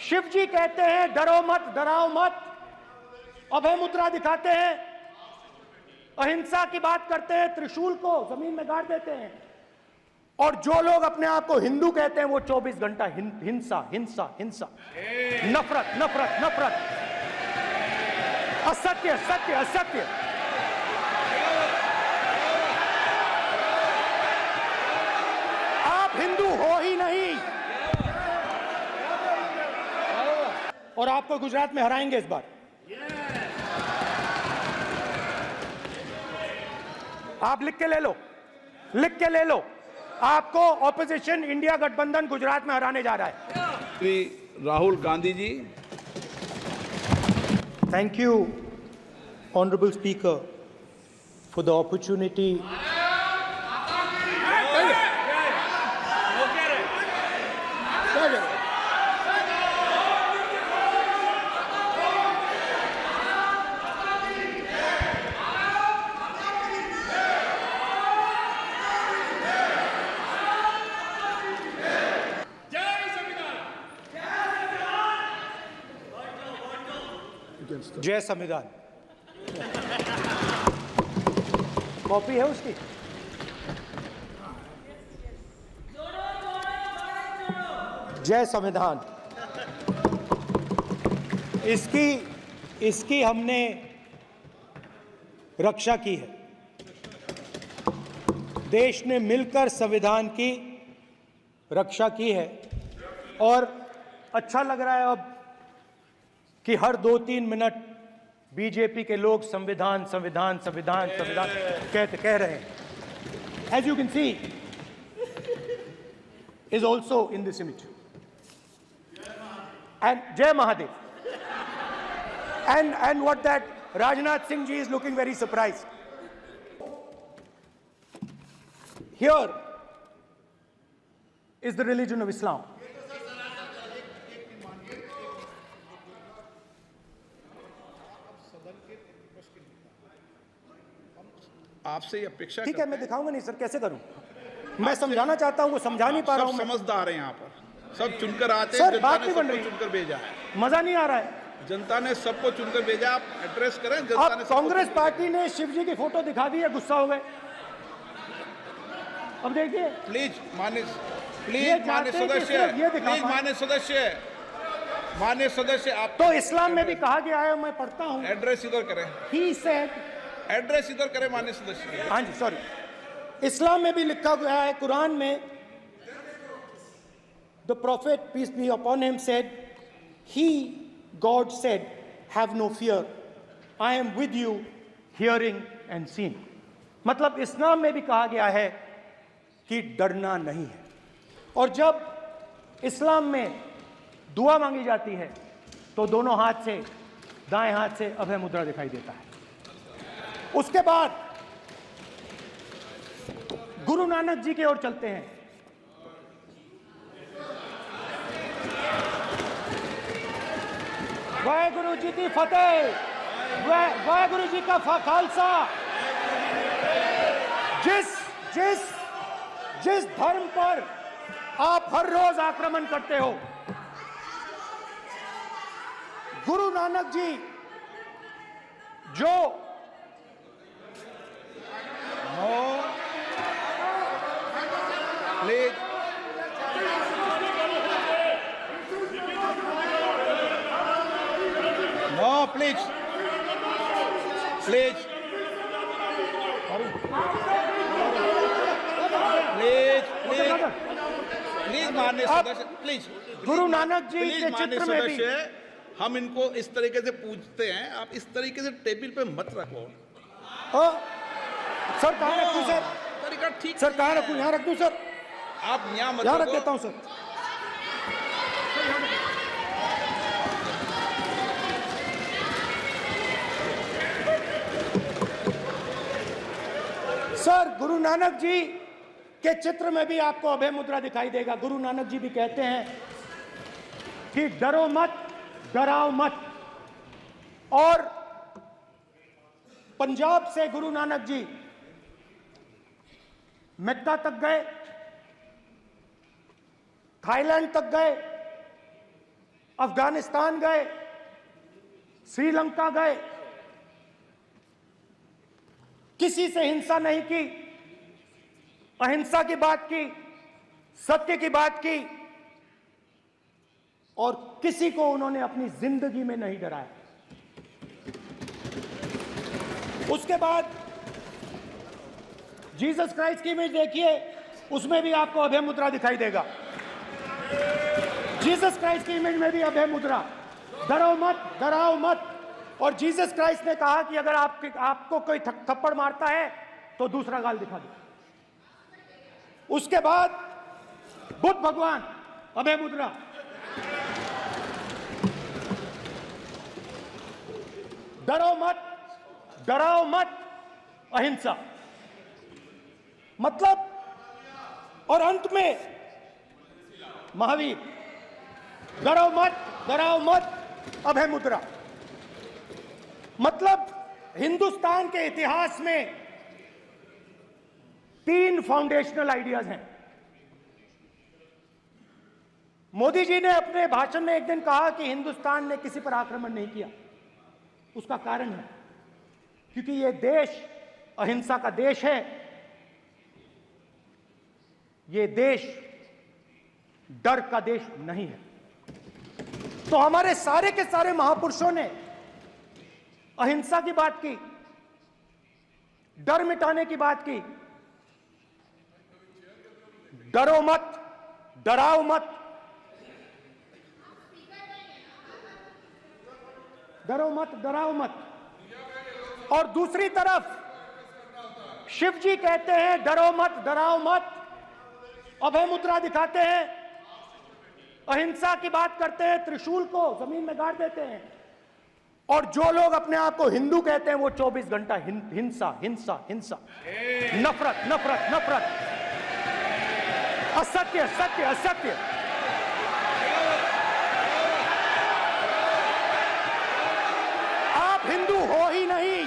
शिव जी कहते हैं डरो मत, डराओ मत, अभय मुद्रा दिखाते हैं, अहिंसा की बात करते हैं, त्रिशूल को जमीन में गाड़ देते हैं, और जो लोग अपने आप को हिंदू कहते हैं वो 24 घंटा हिंसा हिंसा हिंसा, नफरत नफरत नफरत, असत्य सत्य असत्य। आप हिंदू हो ही नहीं, और आपको गुजरात में हराएंगे इस बार। आप लिख के ले लो, लिख के ले लो, आपको ऑपोजिशन इंडिया गठबंधन गुजरात में हराने जा रहा है। Shri Rahul Gandhi ji. Thank you honourable speaker for the opportunity जय संविधान। कॉपी है उसकी? जय संविधान। इसकी हमने रक्षा की है। देश ने मिलकर संविधान की रक्षा की है, और अच्छा लग रहा है अब कि हर 2-3 मिनट बीजेपी के लोग संविधान संविधान संविधान संविधान कह रहे हैं। As you can see is also in this image, and जय Mahadev, and what that Rajnath Singh ji is looking very surprised. Here is the religion of Islam. आपसे ये अपेक्षा ठीक है, मैं दिखाऊंगा नहीं सर, कैसे करूं? मैं समझाना चाहता हूं, वो समझा नहीं पा रहा हूं। समझदार हैं यहाँ पर, सब चुनकर आते हैं। सर जनता बात ने नहीं बन सबको रही, चुनकर भेजा है। मजा नहीं आ रहा है। जनता ने सबको चुनकर भेजा, आप एड्रेस करें। जनता अब ने कांग्रेस पार्टी ने शिव जी की फोटो दिखा दी है, गुस्सा हो गए। अब देखिए प्लीज मान्य सदस्य आप तो इस्लाम में भी कहा गया है, मैं पढ़ता हूं, एड्रेस इधर करें। ही सेड, एड्रेस इधर करें मान्य सदस्य। हाँ जी सॉरी, इस्लाम में भी लिखा गया है, कुरान में, the prophet peace be upon him said, he God said have no fear, I am with you hearing and seeing. मतलब इस्लाम में भी कहा गया है कि डरना नहीं है। और जब इस्लाम में दुआ मांगी जाती है तो दोनों हाथ से, दाएं हाथ से अभय मुद्रा दिखाई देता है। उसके बाद गुरु नानक जी की ओर चलते हैं। वाहेगुरु जी की फतेह, वाहेगुरु जी का खालसा। जिस धर्म पर आप हर रोज आक्रमण करते हो, गुरु नानक जी जो please no please please please please please माननीय सदस्य, प्लीज। गुरु नानक जी के चित्र में भी हम इनको इस तरीके से पूछते हैं, आप इस तरीके से टेबल पे मत रखो। सर कहाँ रखूं सर? तरीका ठीक सर कहाँ रखूं? यहाँ रख दूं सर? आप यहाँ मत यहाँ रख रखो। देता हूं सर। सर गुरु नानक जी के चित्र में भी आपको अभय मुद्रा दिखाई देगा। गुरु नानक जी भी कहते हैं कि डरो मत, डराओ मत। और पंजाब से गुरु नानक जी मेक्का तक गए, थाईलैंड तक गए, अफगानिस्तान गए, श्रीलंका गए, किसी से हिंसा नहीं की, अहिंसा की बात की, सत्य की बात की, और किसी को उन्होंने अपनी जिंदगी में नहीं डराया। उसके बाद जीसस क्राइस्ट की इमेज देखिए, उसमें भी आपको अभय मुद्रा दिखाई देगा। जीसस क्राइस्ट की इमेज में भी अभय मुद्रा, डरो मत, डराओ मत। और जीसस क्राइस्ट ने कहा कि अगर आपको कोई थप्पड़ मारता है तो दूसरा गाल दिखा दो। उसके बाद बुद्ध भगवान, अभय मुद्रा। डरो मत, डराओ मत, अहिंसा। मतलब, और अंत में महावीर, डरो मत, डराओ मत, अभय मुद्रा। मतलब हिंदुस्तान के इतिहास में 3 फाउंडेशनल आइडियाज हैं। मोदी जी ने अपने भाषण में एक दिन कहा कि हिंदुस्तान ने किसी पर आक्रमण नहीं किया। उसका कारण है क्योंकि यह देश अहिंसा का देश है, यह देश डर का देश नहीं है। तो हमारे सारे के सारे महापुरुषों ने अहिंसा की बात की, डर मिटाने की बात की। डरो मत, डराओ मत, डरो मत, डराओ मत। और दूसरी तरफ शिव जी कहते हैं डरो मत, डराओ मत, अभय मुद्रा दिखाते हैं, अहिंसा की बात करते हैं, त्रिशूल को जमीन में गाड़ देते हैं। और जो लोग अपने आप को हिंदू कहते हैं वो 24 घंटा हिंसा, हिंसा, हिंसा, नफरत, नफरत, नफरत, असत्य, सत्य, असत्य। आप हिंदू हो ही नहीं।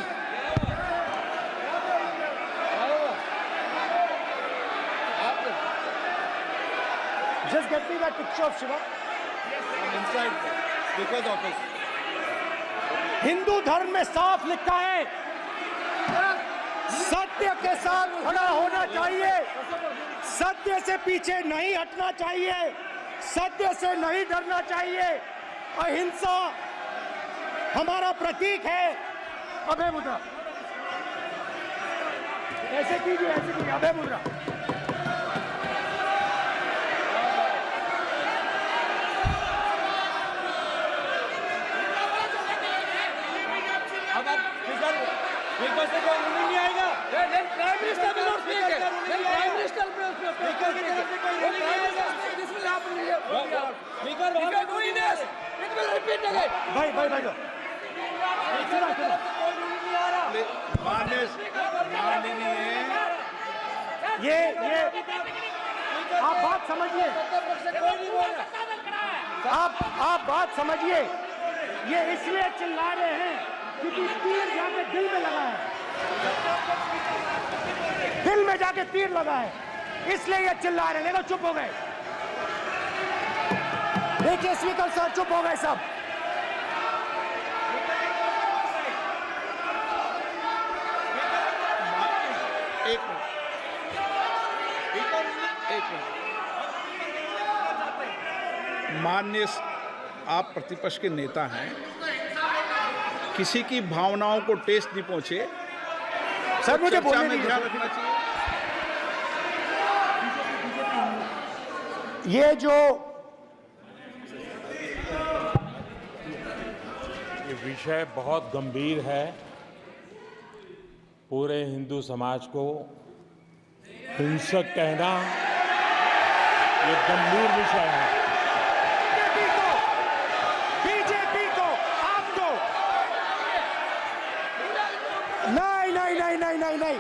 Just get me that picture of Shiva. inside because of us. Hindu धर्म में साफ लिखा है, सत्य के साथ खड़ा होना चाहिए, सत्य से पीछे नहीं हटना चाहिए, सत्य से नहीं डरना चाहिए। अहिंसा हमारा प्रतीक है। अभय मुद्रा ऐसे कीजिए, ऐसे कीजिए, अभय मुद्रा। नहीं आएगा। Prime minister will not speak. Then prime minister speaker की तरफ से कोई नहीं आएगा। This will happen. Speaker, if you are doing this, it will repeat again. भाई भाई भाई ये आप बात समझिए, आप बात समझिए। ये इसलिए चिल्ला रहे हैं क्योंकि तीर जाके दिल में लगा है, दिल में जाके तीर लगा है, इसलिए ये चिल्ला रहे हैं। देखो चुप हो गए, देखिए स्पीकर साहब चुप हो गए सब। माननीय आप प्रतिपक्ष के नेता हैं, किसी की भावनाओं को ठेस नहीं पहुंचे, सर मुझे चर्चा बोलने में दीजिए। ध्यान रखना चाहिए। ये जो ये विषय बहुत गंभीर है। पूरे हिंदू समाज को हिंसक कहना ये गंभीर विषय है। बीजेपी को आपको नहीं नहीं नहीं नहीं नहीं नहीं,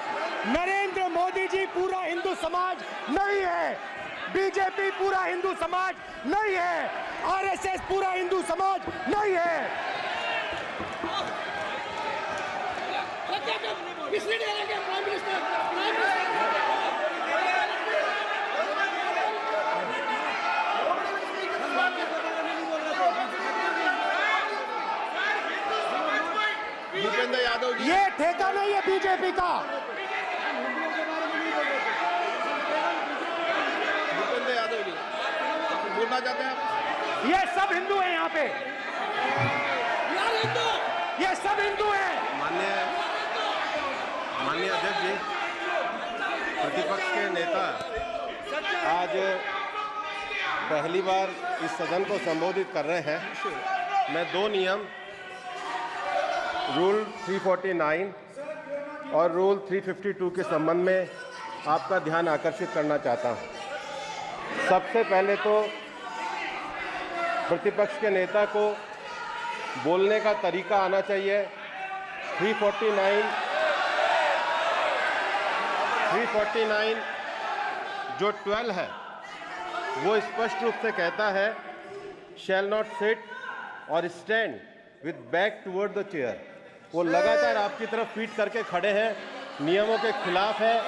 नरेंद्र मोदी जी पूरा हिंदू समाज नहीं है, बीजेपी पूरा हिंदू समाज नहीं है, आरएसएस पूरा हिंदू समाज नहीं है। भूपेंद्र यादव जी, ये ठेका नहीं है बीजेपी का। भूपेंद्र यादव जी बोलना चाहते हैं आप? ये सब हिंदू हैं यहाँ पे, ये सब हिंदू हैं। माननीय अध्यक्ष जी, प्रतिपक्ष के नेता आज पहली बार इस सदन को संबोधित कर रहे हैं। मैं दो नियम रूल 349 और रूल 352 के संबंध में आपका ध्यान आकर्षित करना चाहता हूं। सबसे पहले तो प्रतिपक्ष के नेता को बोलने का तरीका आना चाहिए। 349 जो 12 है वो स्पष्ट रूप से कहता है शैल नॉट सिट और stand with back toward the chair. वो लगातार आपकी तरफ पीठ करके खड़े हैं, नियमों के खिलाफ है,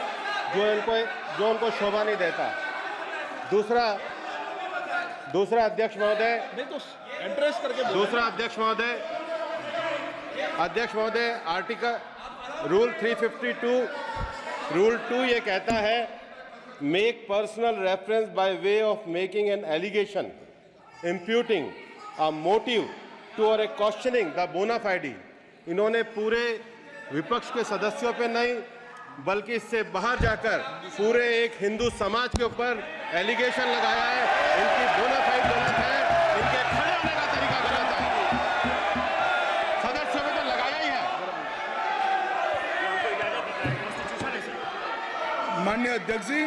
जो उनको शोभा नहीं देता। दूसरा अध्यक्ष महोदय, एड्रेस करके दूसरा अध्यक्ष महोदय आर्टिकल रूल 352 रूल 2 ये कहता है make personal reference by way of making an allegation imputing a motive to और ए क्वेश्चनिंग द बोना फाइडी। इन्होंने पूरे विपक्ष के सदस्यों पे नहीं बल्कि इससे बाहर जाकर पूरे एक हिंदू समाज के ऊपर एलिगेशन लगाया है। इनकी बोना फाइड गलत है, इनके खड़े होने का तरीका गलत है। सदस्यों में तो लगाया ही है। माननीय अध्यक्ष जी,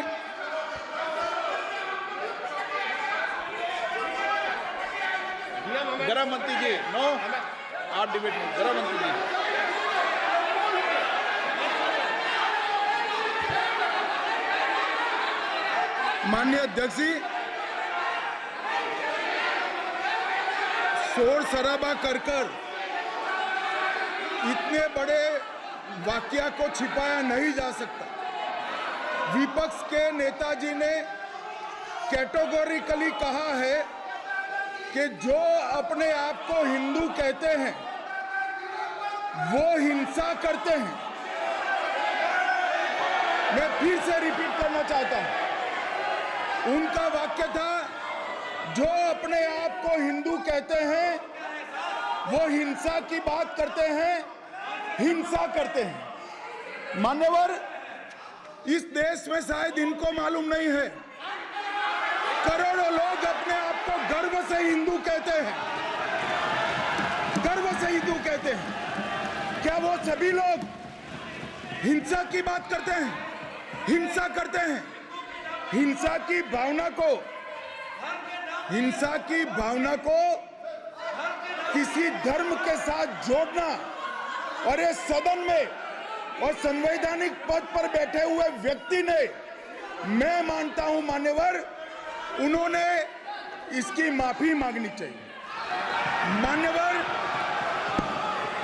गृह मंत्री जी, नो आप डिबेट में गृह मंत्री जी। माननीय अध्यक्ष जी, शोर शराबा कर इतने बड़े वाकया को छिपाया नहीं जा सकता। विपक्ष के नेताजी ने कैटेगोरिकली कहा है कि जो अपने आप को हिंदू कहते हैं वो हिंसा करते हैं। मैं फिर से रिपीट करना चाहता हूं, उनका वाक्य था जो अपने आप को हिंदू कहते हैं वो हिंसा की बात करते हैं, हिंसा करते हैं। मान्यवर, इस देश में शायद इनको मालूम नहीं है, करोड़ों लोग अपने आप को गर्व से हिंदू कहते हैं, गर्व से हिंदू कहते हैं। क्या वो सभी लोग हिंसा की बात करते हैं, हिंसा करते हैं? हिंसा की भावना को किसी धर्म के साथ जोड़ना और इस सदन में और संवैधानिक पद पर बैठे हुए व्यक्ति ने, मैं मानता हूं मान्यवर, उन्होंने इसकी माफी मांगनी चाहिए।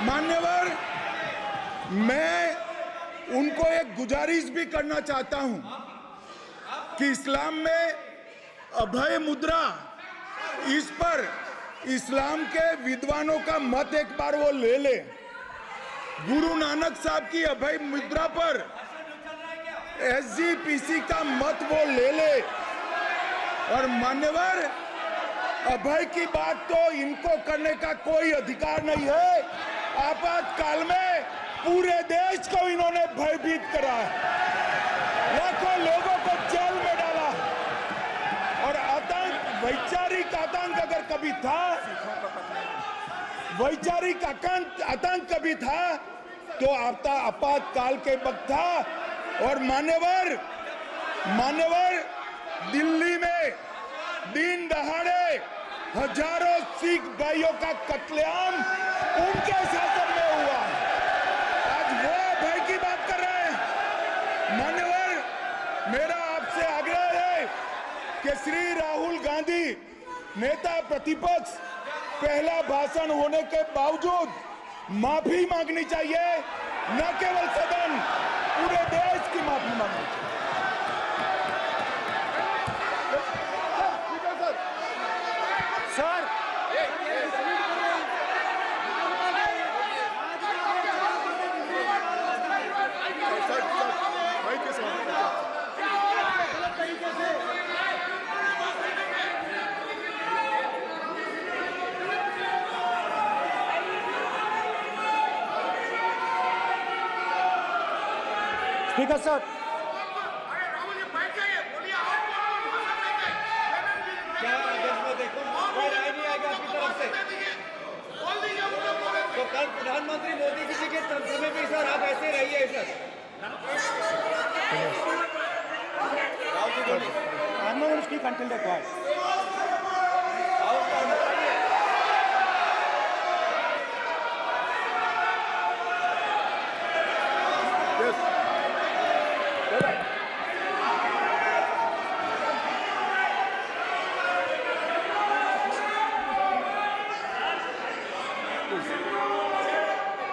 मान्यवर, मैं उनको एक गुजारिश भी करना चाहता हूं कि इस्लाम में अभय मुद्रा, इस पर इस्लाम के विद्वानों का मत एक बार वो ले ले। गुरु नानक साहब की अभय मुद्रा पर SGPC का मत वो ले ले। और मान्यवर, अभय की बात तो इनको करने का कोई अधिकार नहीं है। आपातकाल में पूरे देश को इन्होंने भयभीत करा है, लाखों लोगों को जेल में डाला। और आतंक, वैचारिक आतंक अगर कभी था, वैचारिक आतंक कभी था तो आपातकाल के वक्त था। और मान्यवर, दिल्ली में दिन दहाड़े हजारों सिख भाइयों का कत्लेआम उनके शासन में हुआ। आज वो भय की बात कर रहे हैं। मान्यवर, मेरा आपसे आग्रह है कि श्री राहुल गांधी, नेता प्रतिपक्ष, पहला भाषण होने के बावजूद माफी मांगनी चाहिए। न केवल सदन, पूरे देश की माफी मांगनी चाहिए। सर, स्पीकर सर, तो कल प्रधानमंत्री मोदी जी के समय भी सर आप ऐसे रहिए sir. I'm not going to speak until they're quiet.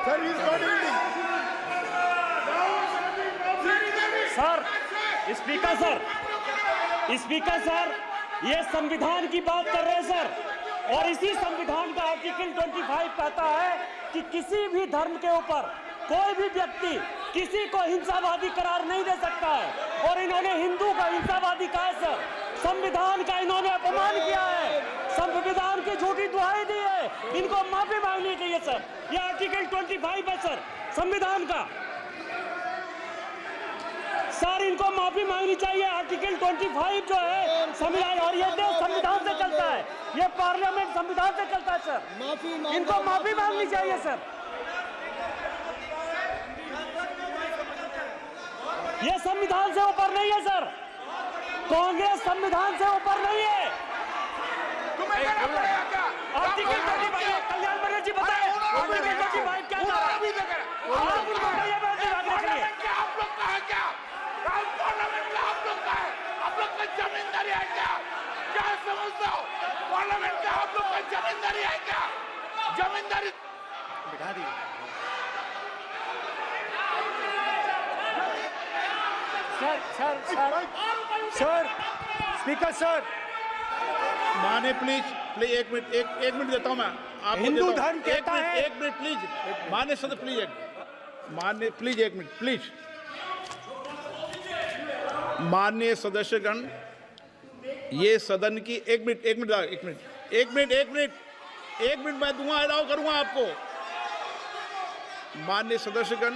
Sir, he is not yielding. Sir, speaker sir, ये संविधान की बात कर रहे हैं सर, और इसी संविधान का आर्टिकल 25 कहता है कि किसी भी धर्म के ऊपर कोई भी व्यक्ति किसी को हिंसावादी करार नहीं दे सकता है, और इन्होंने हिंदू का हिंसावादी कहा है सर। संविधान का इन्होंने अपमान किया है, संविधान की झूठी दुहाई दी है, इनको माफी मांगनी चाहिए सर। ये आर्टिकल 25 है सर संविधान का, सर इनको माफी मांगनी चाहिए। आर्टिकल 25 जो है संविधान, और ये देश संविधान से चलता है, ये पार्लियामेंट संविधान से चलता है सर, इनको माफी मांगनी चाहिए सर। ये संविधान से ऊपर नहीं है सर, कांग्रेस संविधान से ऊपर नहीं है। आर्टिकल 25 कल्याण बनर्जी बताए आर्टिकल 25 क्या था, आप उनको कहिए आप लोग का जमींदारी है क्या समझते हो? पार्लियामेंट का आप लोग का जमींदारी है क्या? जमींदारी बिठा दी। सर, स्पीकर सर, माने प्लीज एक मिनट देता हूं मैं आपको। हिंदू धर्म कहता है, एक मिनट प्लीज, माने सदस्य प्लीज एक मिनट प्लीज। माननीय सदस्यगण, ये सदन की एक मिनट मैं दूंगा, अलाउ करूंगा आपको। माननीय सदस्यगण,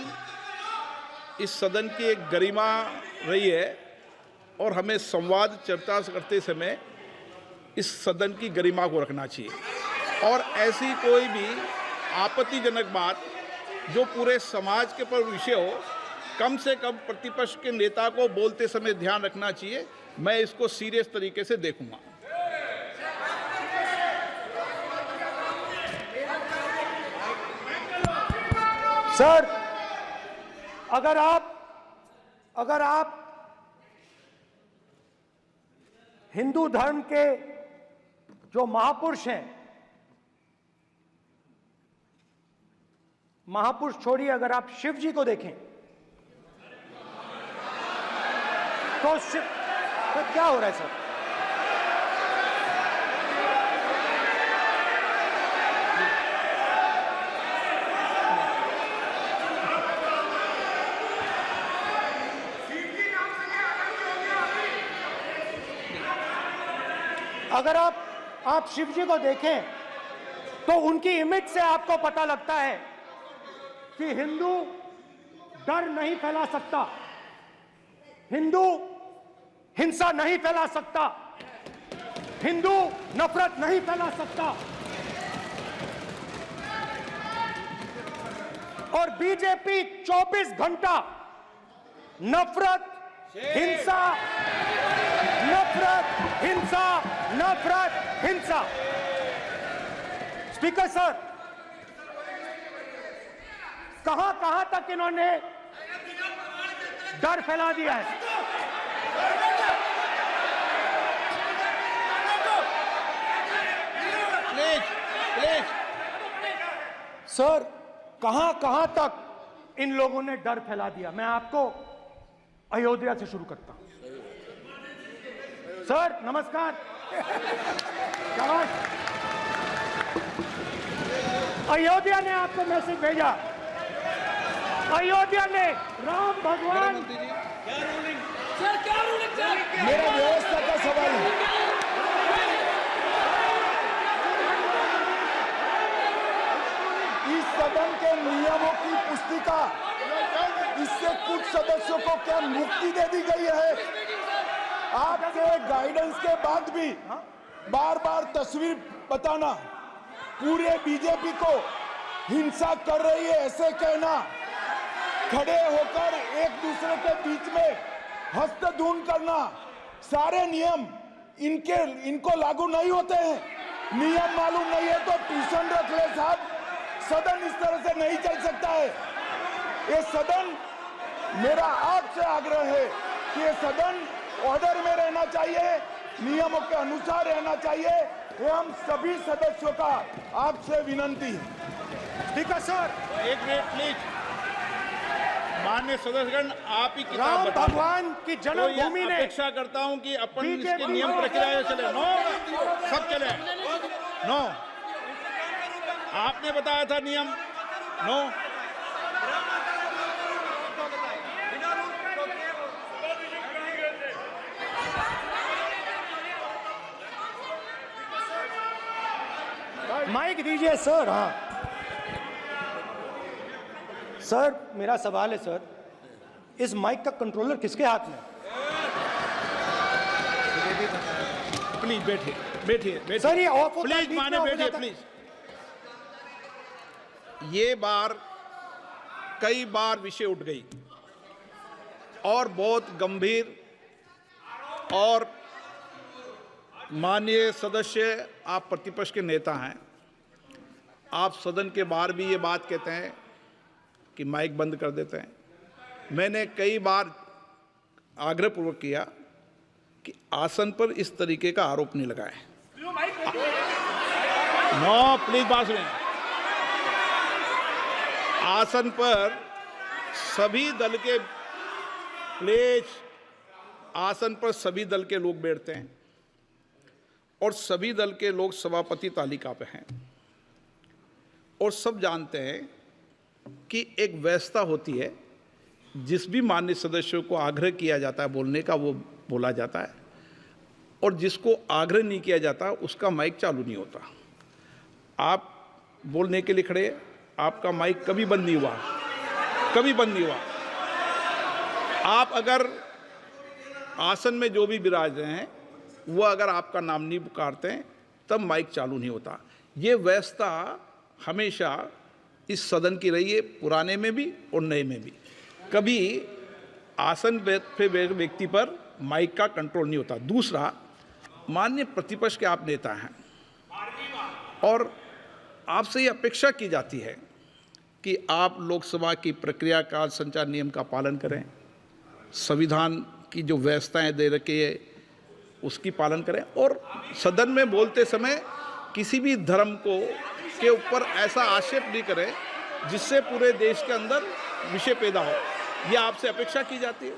इस सदन की एक गरिमा रही है और हमें संवाद चर्चा करते समय इस सदन की गरिमा को रखना चाहिए, और ऐसी कोई भी आपत्तिजनक बात जो पूरे समाज के पर विषय हो, कम से कम प्रतिपक्ष के नेता को बोलते समय ध्यान रखना चाहिए। मैं इसको सीरियस तरीके से देखूंगा। सर, अगर आप हिंदू धर्म के जो महापुरुष हैं, महापुरुष छोड़िए, अगर आप शिव जी को देखें तो क्या हो रहा है सर? अगर आप शिव जी को देखें तो उनकी इमेज से आपको पता लगता है कि हिंदू डर नहीं फैला सकता, हिंदू हिंसा नहीं फैला सकता, हिंदू नफरत नहीं फैला सकता। और बीजेपी 24 घंटा नफरत, हिंसा, नफरत, हिंसा, नफरत, हिंसा। स्पीकर सर, कहां तक इन्होंने डर फैला दिया है? प्लीज सर, कहां तक इन लोगों ने डर फैला दिया? मैं आपको अयोध्या से शुरू करता हूं। सर नमस्कार, अयोध्या ने आपको मैसेज भेजा, अयोध्या ने राम भगवान। मेरा व्यवस्था का सवाल है। इस सदन के नियमों की पुस्तिका इससे कुछ सदस्यों को क्या मुक्ति दे दी गई है? आपके गाइडेंस के बाद भी बार बार तस्वीर बताना, पूरे बीजेपी को हिंसा कर रही है ऐसे कहना, खड़े होकर एक दूसरे के बीच में हस्तधून करना, सारे नियम इनको लागू नहीं होते हैं। नियम मालूम नहीं है तो ट्यूशन रख ले साहब, सदन इस तरह से नहीं चल सकता है। ये सदन, मेरा आपसे आग्रह है कि ये सदन ऑर्डर में रहना चाहिए, नियमों के अनुसार रहना चाहिए। ये हम सभी सदस्यों का आपसे विनंती है। स्पीकर सर, एक मिनट प्लीज। माननीय सदस्यगण, आप ही किताब राम बताओ। भगवान की तो जन्मभूमि ये ने अपेक्षा करता हूं कि अपन बीजेपी इसके नियम प्रक्रिया चले। नो, सब चले। नो, आपने बताया था नियम। नो, माइक दीजिए सर। हाँ सर, मेरा सवाल है सर, इस माइक का कंट्रोलर किसके हाथ में? प्लीज बैठिए, बैठिए, बैठिए। सर, ये ऑफ होता है, प्लीज बीच माने में ऑफ हो बैठिए जाता है। प्लीज। ये बार कई बार विषय उठ गई और बहुत गंभीर, और माननीय सदस्य, आप प्रतिपक्ष के नेता हैं, आप सदन के बाहर भी ये बात कहते हैं कि माइक बंद कर देते हैं। मैंने कई बार आग्रहपूर्वक किया कि आसन पर इस तरीके का आरोप नहीं लगाएं। नो, प्लीज बात सुनिए। आसन पर सभी दल के, प्लीज, आसन पर सभी दल के लोग बैठते हैं और सभी दल के लोग सभापति तालिका पे हैं, और सब जानते हैं कि एक व्यवस्था होती है, जिस भी माननीय सदस्यों को आग्रह किया जाता है बोलने का वो बोला जाता है, और जिसको आग्रह नहीं किया जाता उसका माइक चालू नहीं होता। आप बोलने के लिए खड़े, आपका माइक कभी बंद नहीं हुआ, कभी बंद नहीं हुआ। आप अगर आसन में जो भी विराज रहे हैं वो अगर आपका नाम नहीं पुकारते हैं तब माइक चालू नहीं होता। ये व्यवस्था हमेशा इस सदन की रही है, पुराने में भी और नए में भी। कभी आसन पे व्यक्ति पर माइक का कंट्रोल नहीं होता। दूसरा, माननीय प्रतिपक्ष के आप नेता हैं और आपसे ये अपेक्षा की जाती है कि आप लोकसभा की प्रक्रिया का, संचार नियम का पालन करें, संविधान की जो व्यवस्थाएं दे रखी है उसकी पालन करें, और सदन में बोलते समय किसी भी धर्म को के ऊपर ऐसा आक्षेप नहीं करें जिससे पूरे देश के अंदर विषय पैदा हो। यह आपसे अपेक्षा की जाती है।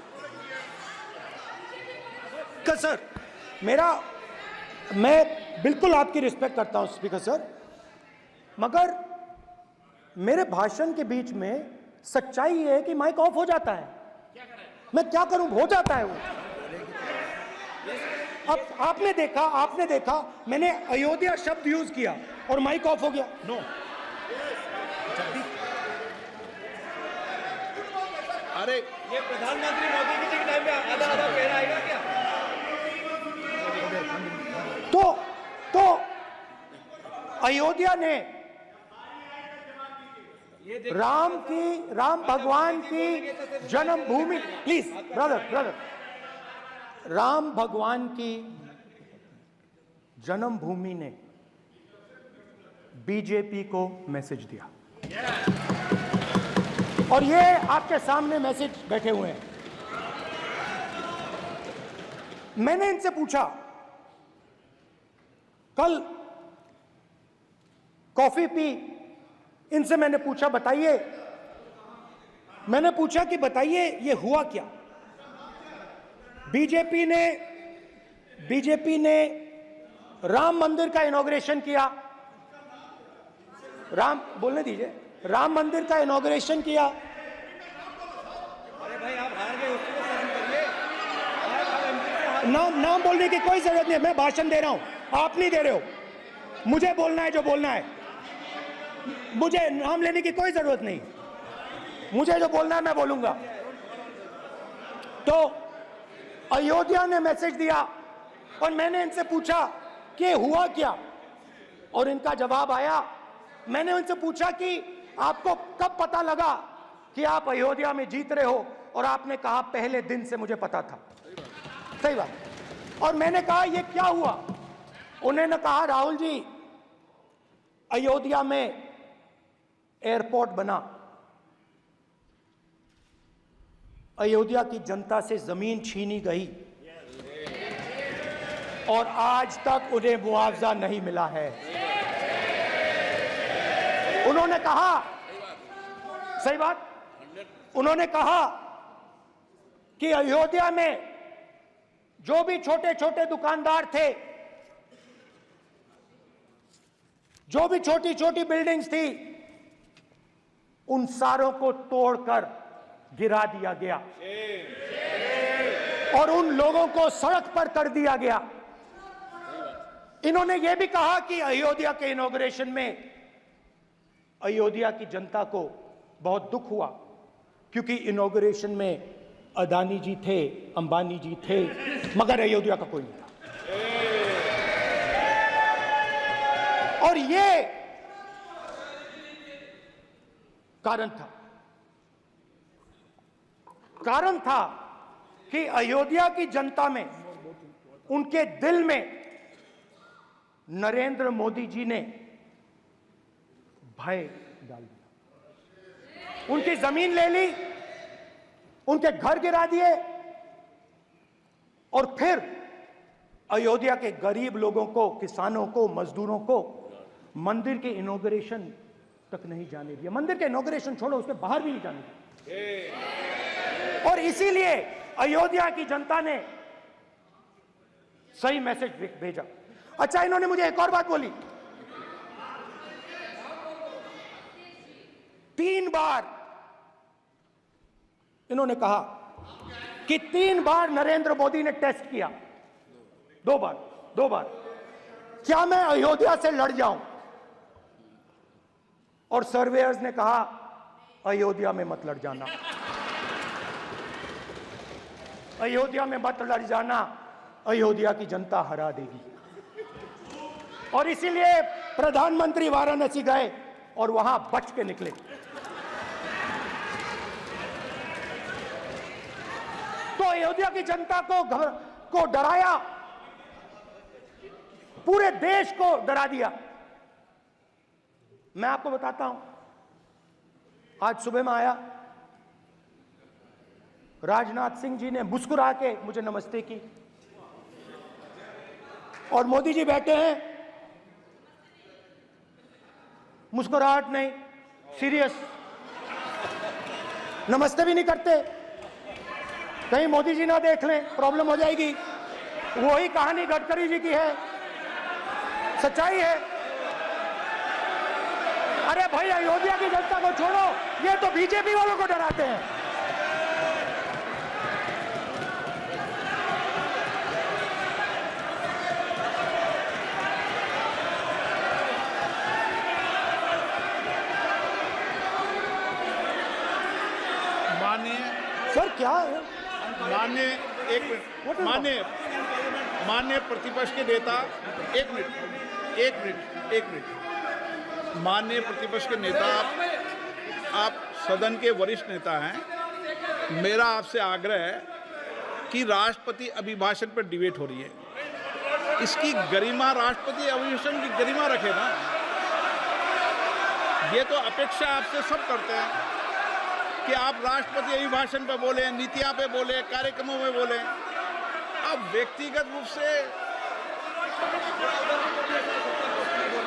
सर, मैं बिल्कुल आपकी रिस्पेक्ट करता हूं स्पीकर सर, मगर मेरे भाषण के बीच में सच्चाई ये है कि माइक ऑफ हो जाता है। मैं क्या करूं, हो जाता है वो। अब आपने देखा मैंने अयोध्या शब्द यूज किया और माइक ऑफ हो गया। नो, अरे ये प्रधानमंत्री मोदी जी के टाइम में आधा आधा कह आएगा क्या? तो अयोध्या ने राम भगवान की जन्मभूमि, प्लीज ब्रदर, राम भगवान की जन्मभूमि ने बीजेपी को मैसेज दिया, और ये आपके सामने मैसेज बैठे हुए हैं। मैंने इनसे पूछा, कल कॉफी पी, इनसे मैंने पूछा कि बताइए ये हुआ क्या। बीजेपी ने राम मंदिर का इनॉग्रेशन किया, बोलने दीजिए, राम मंदिर का इनॉग्रेशन किया। अरे भाई आप हार गए, उसको सहन करिए। नाम बोलने की कोई जरूरत नहीं है, मैं भाषण दे रहा हूं, आप नहीं दे रहे हो। मुझे बोलना है जो बोलना है, मुझे नाम लेने की कोई जरूरत नहीं। मुझे जो बोलना है मैं बोलूंगा। तो अयोध्या ने मैसेज दिया और मैंने इनसे पूछा कि हुआ क्या, और इनका जवाब आया। मैंने उनसे पूछा कि आपको कब पता लगा कि आप अयोध्या में जीत रहे हो, और आपने कहा पहले दिन से मुझे पता था। सही बात। और मैंने कहा ये क्या हुआ? उन्होंने कहा राहुल जी, अयोध्या में एयरपोर्ट बना, अयोध्या की जनता से जमीन छीनी गई और आज तक उन्हें मुआवजा नहीं मिला है। उन्होंने कहा, सही बात, उन्होंने कहा कि अयोध्या में जो भी छोटे छोटे दुकानदार थे, जो भी छोटी छोटी बिल्डिंग्स थी, उन सारों को तोड़कर गिरा दिया गया और उन लोगों को सड़क पर कर दिया गया। इन्होंने यह भी कहा कि अयोध्या के इनॉग्रेशन में अयोध्या की जनता को बहुत दुख हुआ, क्योंकि इनॉग्रेशन में अदानी जी थे, अंबानी जी थे, मगर अयोध्या का कोई नहीं था। और ये कारण था कि अयोध्या की जनता में, उनके दिल में नरेंद्र मोदी जी ने भय डाल दिया। उनकी जमीन ले ली, उनके घर गिरा दिए, और फिर अयोध्या के गरीब लोगों को, किसानों को, मजदूरों को मंदिर के इनॉग्रेशन तक नहीं जाने दिया। मंदिर के इनॉग्रेशन छोड़ो, उसके बाहर भी नहीं जाने दिया। और इसीलिए अयोध्या की जनता ने सही मैसेज भेजा। अच्छा, इन्होंने मुझे एक और बात बोली, 3 बार इन्होंने कहा कि 3 बार नरेंद्र मोदी ने टेस्ट किया, 2 बार क्या मैं अयोध्या से लड़ जाऊं? और सर्वेयर्स ने कहा अयोध्या में मत लड़ जाना, अयोध्या में मत लड़ जाना, अयोध्या की जनता हरा देगी। और इसीलिए प्रधानमंत्री वाराणसी गए और वहां बच के निकले। तो अयोध्या की जनता को डराया, पूरे देश को डरा दिया। मैं आपको बताता हूं, आज सुबह में आया, राजनाथ सिंह जी ने मुस्कुरा के मुझे नमस्ते की, और मोदी जी बैठे हैं, मुस्कुराहट नहीं, सीरियस, नमस्ते भी नहीं करते, कहीं मोदी जी ना देख लें, प्रॉब्लम हो जाएगी। वही कहानी गडकरी जी की है, सच्चाई है। अरे भाई, अयोध्या की जनता को छोड़ो, ये तो बीजेपी वालों को डराते हैं। माननीय सर क्या है? माननीय एक मिनट, माननीय प्रतिपक्ष के नेता, एक मिनट, माननीय प्रतिपक्ष के नेता, आप सदन के वरिष्ठ नेता हैं। मेरा आपसे आग्रह है कि राष्ट्रपति अभिभाषण पर डिबेट हो रही है, इसकी गरिमा, राष्ट्रपति अभिभाषण की गरिमा रखे ना। ये तो अपेक्षा आपसे सब करते हैं कि आप राष्ट्रपति अभिभाषण पे बोले, नीतियां पे बोले, कार्यक्रमों में बोले। अब व्यक्तिगत रूप से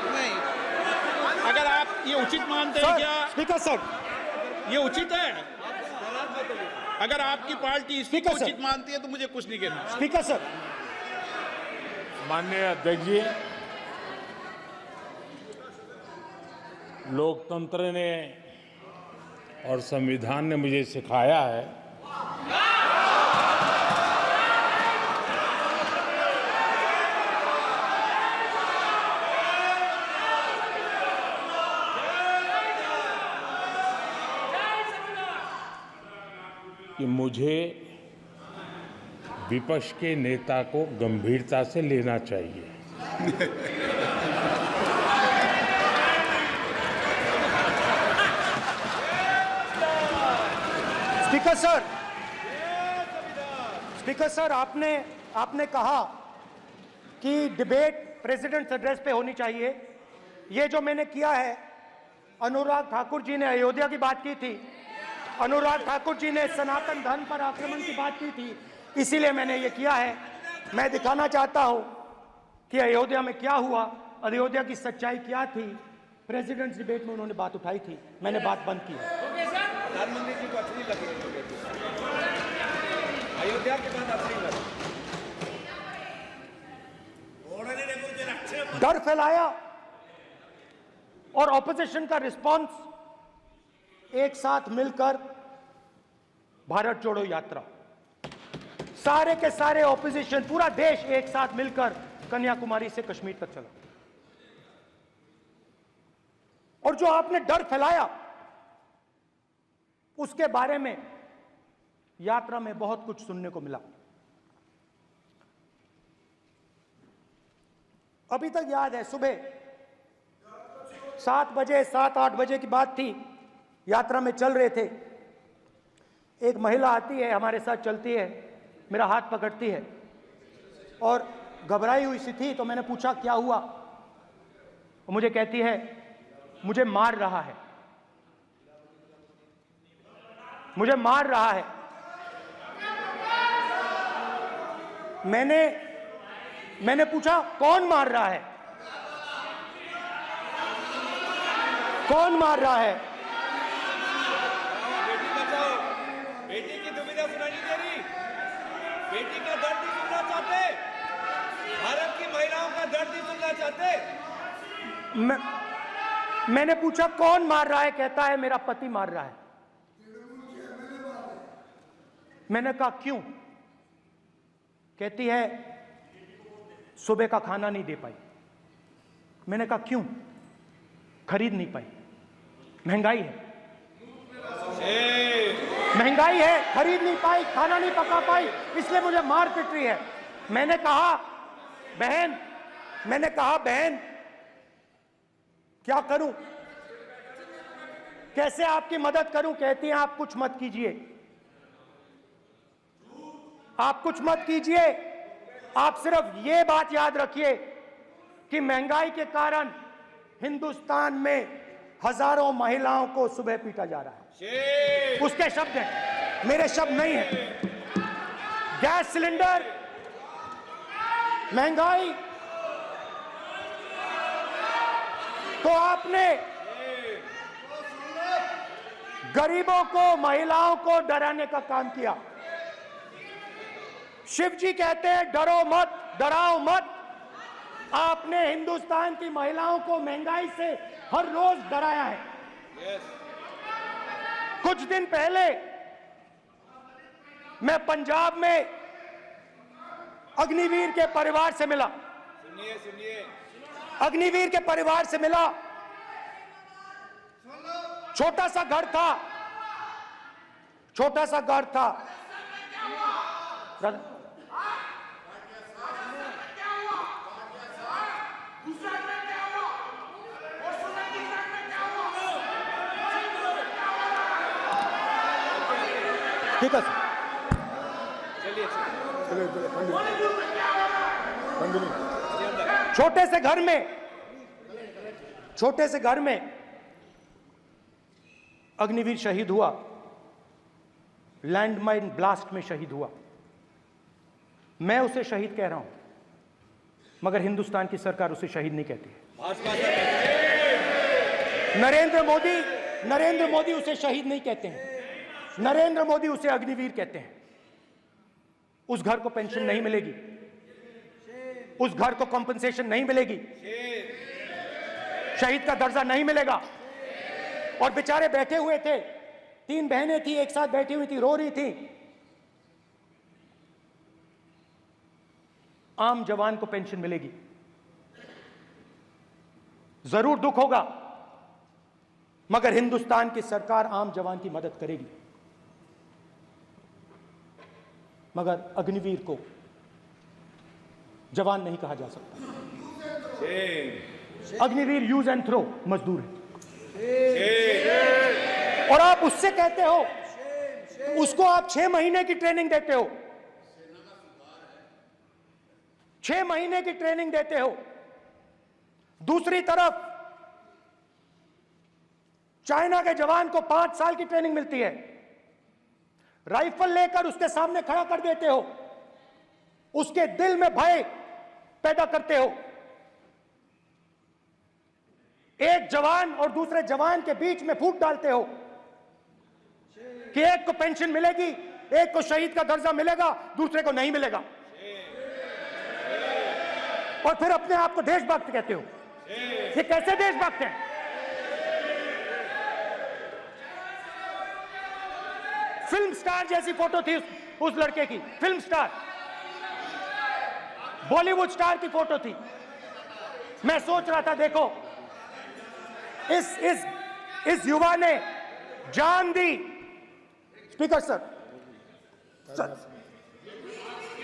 नहीं, अगर आप ये उचित मानते हैं, क्या स्पीकर सर, ये उचित है? अगर आपकी पार्टी इसको उचित मानती है तो मुझे कुछ नहीं कहना। स्पीकर सर, माननीय अध्यक्ष जी, लोकतंत्र ने और संविधान ने मुझे सिखाया है कि मुझे विपक्ष के नेता को गंभीरता से लेना चाहिए। स्पीकर सर, आपने कहा कि डिबेट प्रेसिडेंट्स एड्रेस पे होनी चाहिए। ये जो मैंने किया है, अनुराग ठाकुर जी ने अयोध्या की बात की थी, अनुराग ठाकुर जी ने सनातन धर्म पर आक्रमण की बात की थी, इसीलिए मैंने ये किया है। मैं दिखाना चाहता हूं कि अयोध्या में क्या हुआ, अयोध्या की सच्चाई क्या थी। प्रेसिडेंट्स डिबेट में उन्होंने बात उठाई थी, मैंने बात बंद की है। प्रधानमंत्री जी को अच्छी लगी अयोध्या के बाद अच्छी लगी। डर फैलाया और ऑपोजिशन का रिस्पांस एक साथ मिलकर भारत जोड़ो यात्रा, सारे के सारे ऑपोजिशन, पूरा देश एक साथ मिलकर कन्याकुमारी से कश्मीर तक चला। और जो आपने डर फैलाया उसके बारे में यात्रा में बहुत कुछ सुनने को मिला। अभी तक याद है, सुबह 7 बजे 7-8 बजे की बात थी, यात्रा में चल रहे थे, एक महिला आती है, हमारे साथ चलती है, मेरा हाथ पकड़ती है और घबराई हुई सी थी। तो मैंने पूछा क्या हुआ, वो मुझे कहती है मुझे मार रहा है, मुझे मार रहा है। मैंने पूछा कौन मार रहा है, कौन मार रहा है? बेटी बचाओ, बेटी की दुविधा सुनाई नहीं दे रही, बेटी का दर्द नहीं सुनना चाहते, भारत की महिलाओं का दर्द नहीं सुनना चाहते। मैंने पूछा कौन मार रहा है, कहता है मेरा पति मार रहा है। मैंने कहा क्यों? कहती है सुबह का खाना नहीं दे पाई। मैंने कहा क्यों? खरीद नहीं पाई, महंगाई है, महंगाई है, खरीद नहीं पाई, खाना नहीं पका पाई, इसलिए मुझे मार पिट रही है। मैंने कहा बहन क्या करूं, कैसे आपकी मदद करूं? कहती हैं आप कुछ मत कीजिए, आप कुछ मत कीजिए, आप सिर्फ ये बात याद रखिए कि महंगाई के कारण हिंदुस्तान में हजारों महिलाओं को सुबह पीटा जा रहा है। उसके शब्द हैं, मेरे शब्द नहीं हैं। गैस सिलेंडर, महंगाई, तो आपने गरीबों को, महिलाओं को डराने का काम किया। शिव जी कहते हैं डरो मत, डराओ मत। आपने हिंदुस्तान की महिलाओं को महंगाई से हर रोज डराया है। कुछ दिन पहले मैं पंजाब में अग्निवीर के परिवार से मिला, सुनिए अग्निवीर के परिवार से मिला। छोटा सा घर था, छोटा सा घर था। ठीक है सर, छोटे से घर में अग्निवीर शहीद हुआ, लैंडमाइन ब्लास्ट में शहीद हुआ। मैं उसे शहीद कह रहा हूं, मगर हिंदुस्तान की सरकार उसे शहीद नहीं कहती है। नरेंद्र मोदी उसे शहीद नहीं कहते हैं, नरेंद्र मोदी उसे अग्निवीर कहते हैं। उस घर को पेंशन नहीं मिलेगी, उस घर को कॉम्पनसेशन नहीं मिलेगी, शहीद का दर्जा नहीं मिलेगा। और बेचारे बैठे हुए थे, 3 बहनें थी, एक साथ बैठी हुई थी, रो रही थी। आम जवान को पेंशन मिलेगी, जरूर दुख होगा, मगर हिंदुस्तान की सरकार आम जवान की मदद करेगी। मगर अग्निवीर को जवान नहीं कहा जा सकता। अग्निवीर यूज एंड थ्रो मजदूर है, और आप उससे कहते हो, उसको आप 6 महीने की ट्रेनिंग देते हो, 6 महीने की ट्रेनिंग देते हो। दूसरी तरफ चाइना के जवान को 5 साल की ट्रेनिंग मिलती है, राइफल लेकर उसके सामने खड़ा कर देते हो, उसके दिल में भय पैदा करते हो। एक जवान और दूसरे जवान के बीच में फूट डालते हो कि एक को पेंशन मिलेगी, एक को शहीद का दर्जा मिलेगा, दूसरे को नहीं मिलेगा, और फिर अपने आप को देशभक्त कहते हो। ये कैसे देशभक्त हैं? फिल्म स्टार जैसी फोटो थी उस लड़के की, फिल्म स्टार, बॉलीवुड स्टार की फोटो थी। मैं सोच रहा था, देखो इस युवा ने जान दी। स्पीकर सर,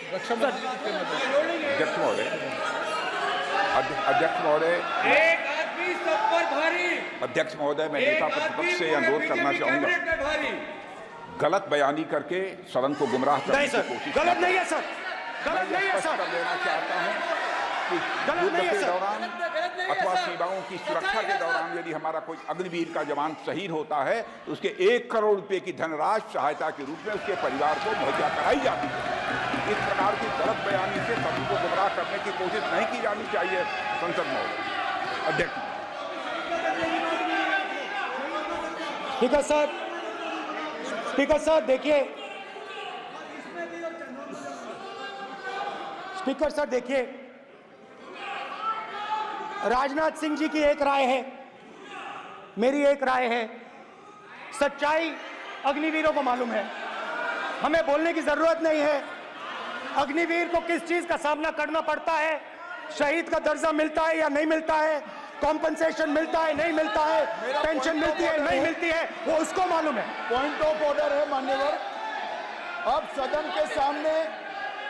अध्यक्ष महोदय, अध्यक्ष महोदय, एक आदमी सब पर भारी। अध्यक्ष महोदय, मैं नेता प्रतिपक्ष से अनुरोध करना चाहूंगा, गलत बयानी करके सदन को गुमराह करने की कोशिश गलत नहीं है सर, गलत नहीं है सर, कर देना चाहता हूं कि युद्ध के दौरान अथवा सीमाओं की सुरक्षा के दौरान यदि हमारा कोई अग्निवीर का जवान शहीद होता है तो उसके 1 करोड़ रुपए की धनराशि सहायता के रूप में उसके परिवार को मुहैया कराई जाती है। इस प्रकार की गलत बयानी से सभी को गुमराह करने की कोशिश नहीं की जानी चाहिए। संसद महोदय, अध्यक्ष। स्पीकर सर, स्पीकर सर देखिए, स्पीकर सर देखिए, राजनाथ सिंह जी की एक राय है, मेरी एक राय है। सच्चाई अग्निवीरों को मालूम है, हमें बोलने की जरूरत नहीं है। अग्निवीर को किस चीज का सामना करना पड़ता है, शहीद का दर्जा मिलता है या नहीं मिलता है, कॉम्पनसेशन मिलता है नहीं मिलता है, पेंशन मिलती है नहीं मिलती है, वो उसको मालूम है। पॉइंट ऑफ ऑर्डर है मान्यवर। अब सदन के सामने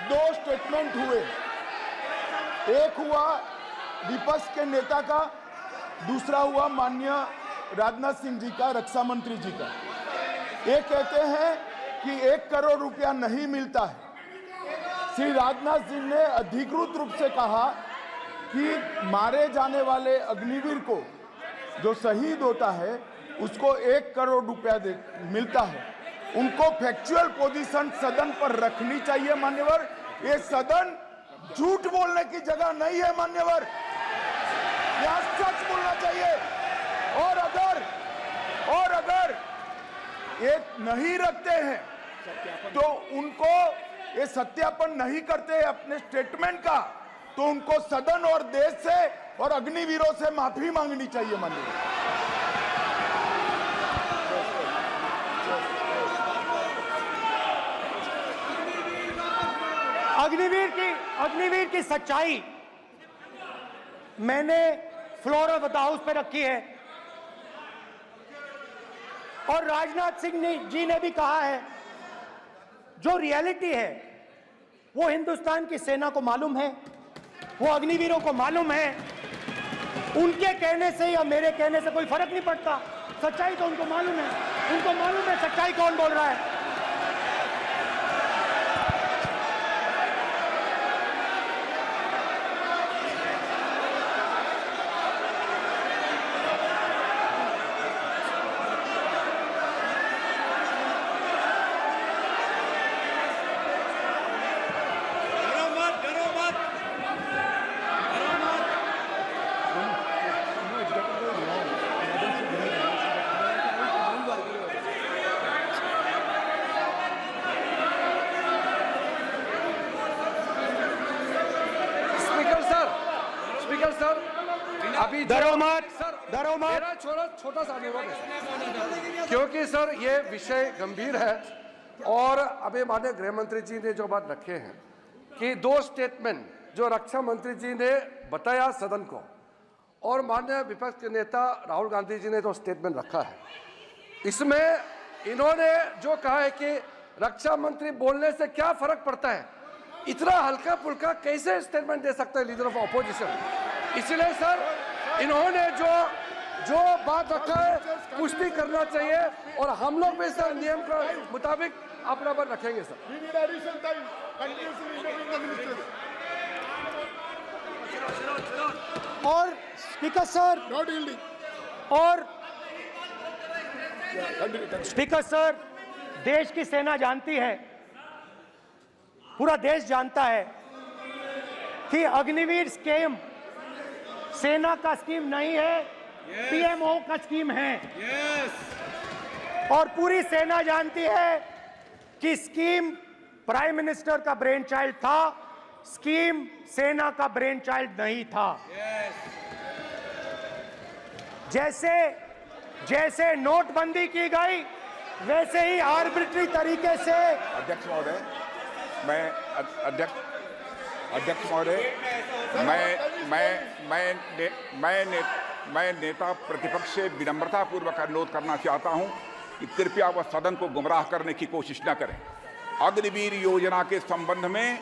2 स्टेटमेंट हुए, एक हुआ विपक्ष के नेता का, दूसरा हुआ माननीय राजनाथ सिंह जी का, रक्षा मंत्री जी का। ये कहते हैं कि 1 करोड़ रुपया नहीं मिलता है। श्री राजनाथ सिंह ने अधिकृत रूप से कहा कि मारे जाने वाले अग्निवीर को जो शहीद होता है उसको 1 करोड़ रुपया मिलता है। उनको फैक्चुअल पोजीशन सदन पर रखनी चाहिए मान्यवर। ये सदन झूठ बोलने की जगह नहीं है मान्यवर, यहाँ सच बोलना चाहिए। और अगर ये नहीं रखते हैं तो उनको ये सत्यापन नहीं करते अपने स्टेटमेंट का, तो उनको सदन और देश से और अग्निवीरों से माफी मांगनी चाहिए माननीय। अग्निवीर की सच्चाई मैंने फ्लोर ऑफ द हाउस पे रखी है, और राजनाथ सिंह जी ने भी कहा है। जो रियलिटी है वो हिंदुस्तान की सेना को मालूम है, वो अग्निवीरों को मालूम है। उनके कहने से या मेरे कहने से कोई फर्क नहीं पड़ता, सच्चाई तो उनको मालूम है, उनको मालूम है सच्चाई कौन बोल रहा है। अभी मेरा छोटा सा अनुरोध है, क्योंकि सर ये विषय गंभीर है, और अभी माननीय गृह मंत्री जी ने जो बात रखे हैं कि 2 स्टेटमेंट जो रक्षा मंत्री जी ने बताया सदन को, और माननीय विपक्ष के नेता राहुल गांधी जी ने जो स्टेटमेंट रखा है, इसमें इन्होंने जो कहा है कि रक्षा मंत्री बोलने से क्या फर्क पड़ता है? इतना हल्का फुल्का कैसे स्टेटमेंट दे सकते हैं लीडर ऑफ ऑपोजिशन? इसलिए सर, इन्होंने जो बात रखा है पुष्टि करना चाहिए और हम लोग भी सर नियम के मुताबिक अपना बात रखेंगे सर। और स्पीकर सर, और स्पीकर सर, देश की सेना जानती है, पूरा देश जानता है कि अग्निवीर स्कीम सेना का स्कीम नहीं है, पीएमओ का स्कीम है। और पूरी सेना जानती है कि स्कीम प्राइम मिनिस्टर का ब्रेन चाइल्ड था, स्कीम सेना का ब्रेन चाइल्ड नहीं था। जैसे नोटबंदी की गई वैसे ही आर्बिट्री तरीके से। अध्यक्ष महोदय, अध्यक्ष महोदय, मैं नेता प्रतिपक्ष से विनम्रता पूर्वक अनुरोध करना चाहता हूं कि कृपया वह सदन को गुमराह करने की कोशिश न करें। अग्निवीर योजना के संबंध में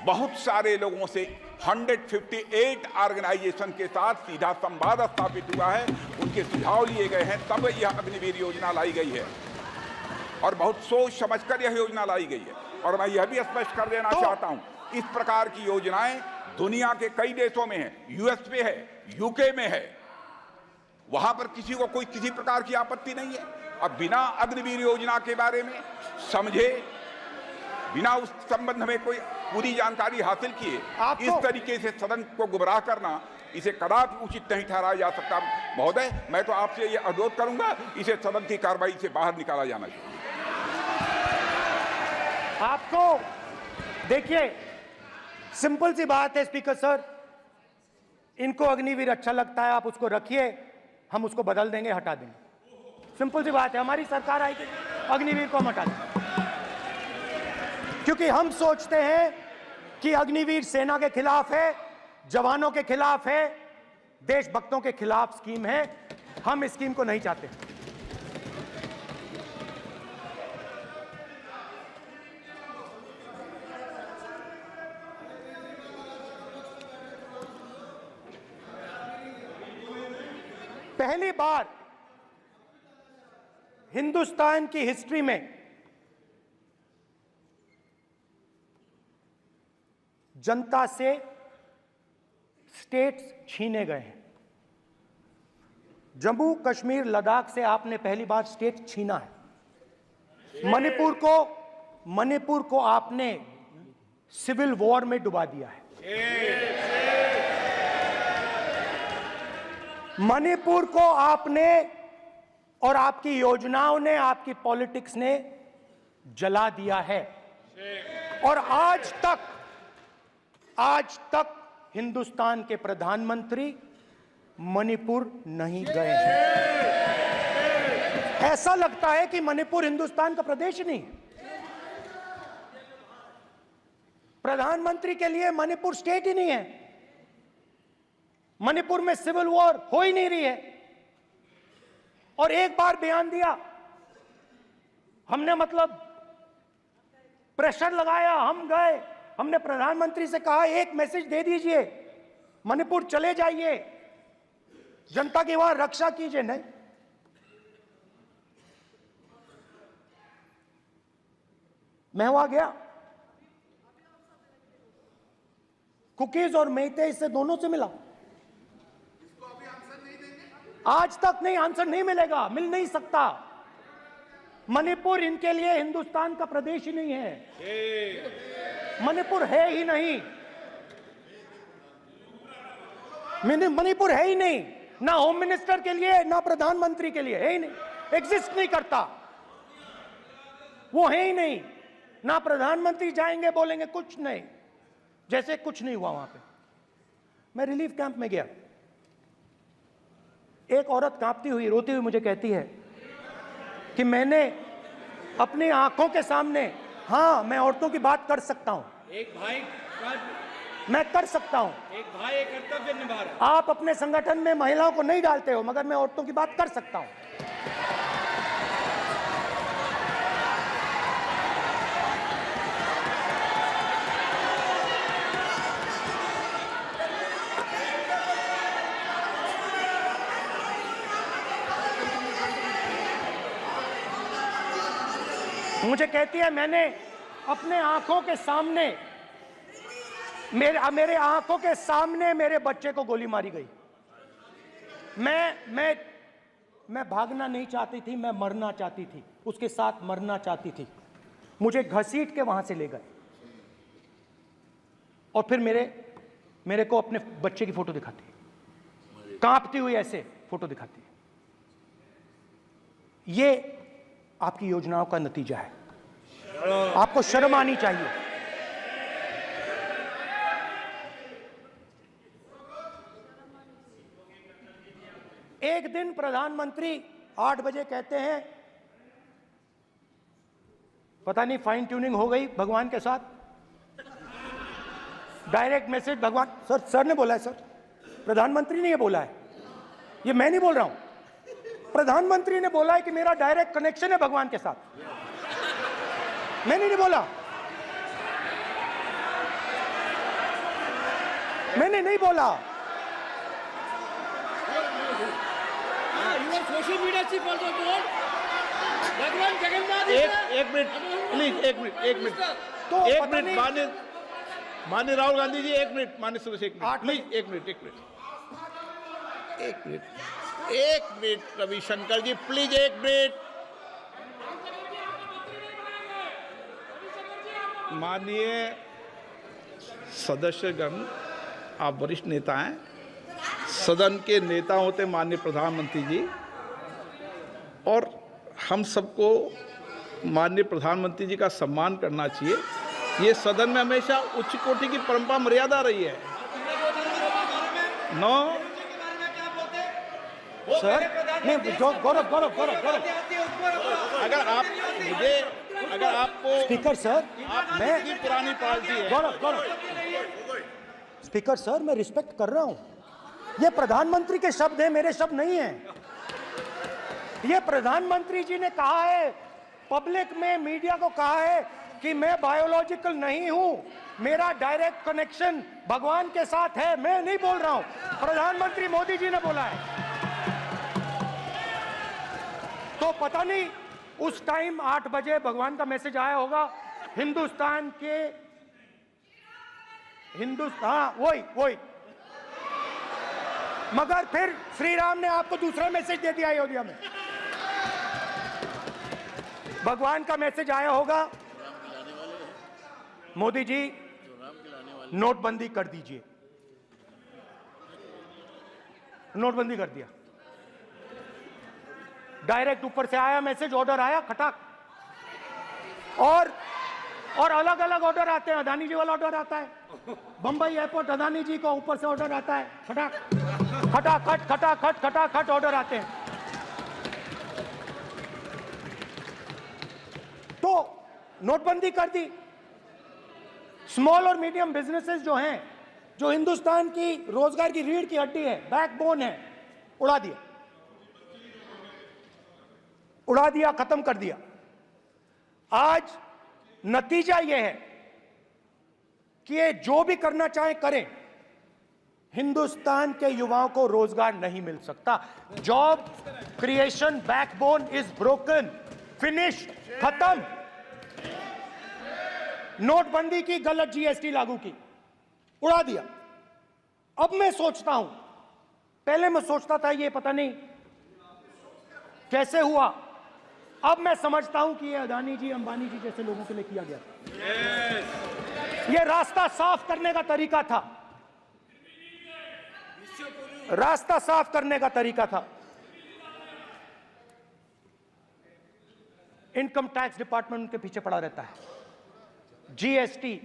बहुत सारे लोगों से 158 ऑर्गेनाइजेशन के साथ सीधा संवाद स्थापित हुआ है, उनके सुझाव लिए गए हैं, तब यह अग्निवीर योजना लाई गई है और बहुत सोच समझकर यह योजना लाई गई है। और मैं यह भी स्पष्ट कर देना चाहता हूं, इस प्रकार की योजनाएं दुनिया के कई देशों में है, यूएस में है, यूके में है, वहां पर किसी को कोई किसी प्रकार की आपत्ति नहीं है। अब बिना अग्निवीर योजना के बारे में समझे, बिना उस संबंध में कोई पूरी जानकारी हासिल किए इस तरीके से सदन को गुमराह करना, इसे कदापि उचित नहीं ठहराया जा सकता। महोदय, मैं तो आपसे ये अनुरोध करूंगा, इसे सदन की कार्रवाई से बाहर निकाला जाना चाहिए। आपको देखिए, सिंपल सी बात है स्पीकर सर, इनको अग्निवीर अच्छा लगता है, आप उसको रखिए, हम उसको बदल देंगे, हटा देंगे। सिंपल सी बात है, हमारी सरकार आएगी, अग्निवीर को हम हटा देंगे, क्योंकि हम सोचते हैं कि अग्निवीर सेना के खिलाफ है, जवानों के खिलाफ है, देशभक्तों के खिलाफ स्कीम है। हम इस स्कीम को नहीं चाहते। पहली बार हिंदुस्तान की हिस्ट्री में जनता से स्टेट्स छीने गए हैं। जम्मू कश्मीर लद्दाख से आपने पहली बार स्टेट छीना है। मणिपुर को आपने सिविल वॉर में डुबा दिया है। मणिपुर को आपने और आपकी योजनाओं ने, आपकी पॉलिटिक्स ने जला दिया है। और आज तक हिंदुस्तान के प्रधानमंत्री मणिपुर नहीं गए हैं। ऐसा लगता है कि मणिपुर हिंदुस्तान का प्रदेश ही नहीं है। प्रधानमंत्री के लिए मणिपुर स्टेट ही नहीं है। मणिपुर में सिविल वॉर हो ही नहीं रही है। और एक बार बयान दिया हमने, मतलब प्रेशर लगाया, हम गए, हमने प्रधानमंत्री से कहा एक मैसेज दे दीजिए, मणिपुर चले जाइए, जनता की वहां रक्षा कीजिए। नहीं, मैं वहां गया, कुकीज और मेहते से दोनों से मिला। आज तक नहीं, आंसर नहीं मिलेगा, मिल नहीं सकता। मणिपुर इनके लिए हिंदुस्तान का प्रदेश ही नहीं है। मणिपुर है ही नहीं, मणिपुर है ही नहीं, ना होम मिनिस्टर के लिए, ना प्रधानमंत्री के लिए, है ही नहीं, एग्जिस्ट नहीं करता, वो है ही नहीं। ना प्रधानमंत्री जाएंगे बोलेंगे कुछ नहीं, जैसे कुछ नहीं हुआ वहां पे। मैं रिलीफ कैंप में गया, एक औरत कांपती हुई, रोती हुई मुझे कहती है कि मैंने अपनी आंखों के सामने, हाँ मैं औरतों की बात कर सकता हूं, एक भाई मैं कर सकता हूं, एक भाई एक कर्तव्य निभा रहा। आप अपने संगठन में महिलाओं को नहीं डालते हो, मगर मैं औरतों की बात कर सकता हूं। मुझे कहती है मैंने अपने आंखों के सामने मेरे आंखों के सामने मेरे बच्चे को गोली मारी गई। मैं भागना नहीं चाहती थी, मैं मरना चाहती थी, उसके साथ मरना चाहती थी। मुझे घसीट के वहां से ले गए और फिर मेरे को अपने बच्चे की फोटो दिखाती है, कांपती हुई ऐसे फोटो दिखाती है। ये आपकी योजनाओं का नतीजा है। आपको शर्म आनी चाहिए। एक दिन प्रधानमंत्री 8 बजे कहते हैं, पता नहीं फाइन ट्यूनिंग हो गई भगवान के साथ, डायरेक्ट मैसेज भगवान। सर ने बोला है, सर प्रधानमंत्री ने ये बोला है, ये मैं नहीं बोल रहा हूं, प्रधानमंत्री ने बोला है कि मेरा डायरेक्ट कनेक्शन है भगवान के साथ। मैंने नहीं बोला, मैंने नहीं बोला। Social media chief also told भगवान जगन्नाथ। एक मिनट प्लीज, एक मिनट तो एक मिनट माननीय राहुल गांधी जी, एक मिनट माननीय सदस्य, एक मिनट प्लीज, एक मिनट रविशंकर जी प्लीज, एक मिनट। माननीय सदस्यगण, आप वरिष्ठ नेता हैं, सदन के नेता होते माननीय प्रधानमंत्री जी, और हम सबको माननीय प्रधानमंत्री जी का सम्मान करना चाहिए। ये सदन में हमेशा उच्च कोटि की परंपरा मर्यादा रही है। नो सर नहीं, गौरव अगर आपको स्पीकर सर, मैं इतनी पुरानी पार्टी है। गौरव स्पीकर सर, मैं रिस्पेक्ट कर रहा हूं। ये प्रधानमंत्री के शब्द हैं, मेरे शब्द नहीं हैं। ये प्रधानमंत्री जी ने कहा है, पब्लिक में मीडिया को कहा है कि मैं बायोलॉजिकल नहीं हूं, मेरा डायरेक्ट कनेक्शन भगवान के साथ है। मैं नहीं बोल रहा हूं, प्रधानमंत्री मोदी जी ने बोला है। तो पता नहीं उस टाइम 8 बजे भगवान का मैसेज आया होगा हिंदुस्तान वही मगर फिर श्री राम ने आपको दूसरा मैसेज दे दिया अयोध्या में। भगवान का मैसेज आया होगा, मोदी जी नोटबंदी कर दीजिए। नोटबंदी कर दिया, डायरेक्ट ऊपर से आया मैसेज, ऑर्डर आया खटाक। और अलग अलग ऑर्डर आते हैं। अदानी जी वाला ऑर्डर आता है, बंबई एयरपोर्ट अदानी जी को ऊपर से ऑर्डर आता है, खटाखट ऑर्डर आते हैं। तो नोटबंदी कर दी। स्मॉल और मीडियम बिजनेसेस जो हैं, जो हिंदुस्तान की रोजगार की रीढ़ की हड्डी है, बैकबोन है, उड़ा दिया, खत्म कर दिया। आज नतीजा यह है कि ये जो भी करना चाहे करें, हिंदुस्तान के युवाओं को रोजगार नहीं मिल सकता। Job creation backbone is broken, finish, खत्म। नोटबंदी की, गलत जीएसटी लागू की, उड़ा दिया। अब मैं सोचता हूं, पहले मैं सोचता था ये पता नहीं कैसे हुआ, अब मैं समझता हूं कि ये अदानी जी, अंबानी जी जैसे लोगों के लिए किया गया। ये रास्ता साफ करने का तरीका था, रास्ता साफ करने का तरीका था। इनकम टैक्स डिपार्टमेंट उनके पीछे पड़ा रहता है। जीएसटी,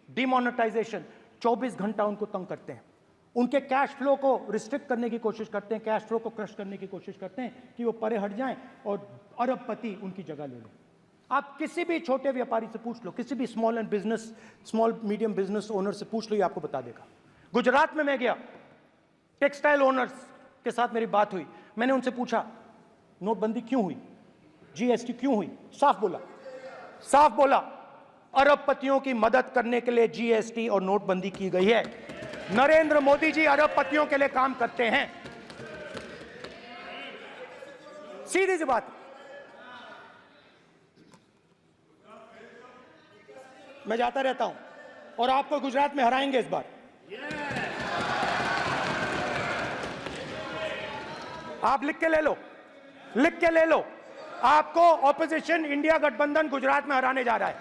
डिमोनेटाइजेशन, 24 घंटा उनको तंग करते हैं। उनके कैश फ्लो को रिस्ट्रिक्ट करने की कोशिश करते हैं, कैश फ्लो को क्रश करने की कोशिश करते हैं कि वो परे हट जाएं और अरबपति उनकी जगह ले लें। आप किसी भी छोटे व्यापारी से पूछ लो, किसी भी स्मॉल मीडियम बिजनेस ओनर से पूछ लो, ये आपको बता देगा। गुजरात में मैं गया, टेक्सटाइल ओनर्स के साथ मेरी बात हुई। मैंने उनसे पूछा नोटबंदी क्यों हुई, जीएसटी क्यों हुई? साफ बोला अरबपतियों की मदद करने के लिए जीएसटी और नोटबंदी की गई है। नरेंद्र मोदी जी अरबपतियों के लिए काम करते हैं, सीधी सी बात। मैं जाता रहता हूं और आपको गुजरात में हराएंगे इस बार। आप लिख के ले लो, लिख के ले लो, आपको ऑपोजिशन इंडिया गठबंधन गुजरात में हराने जा रहा है।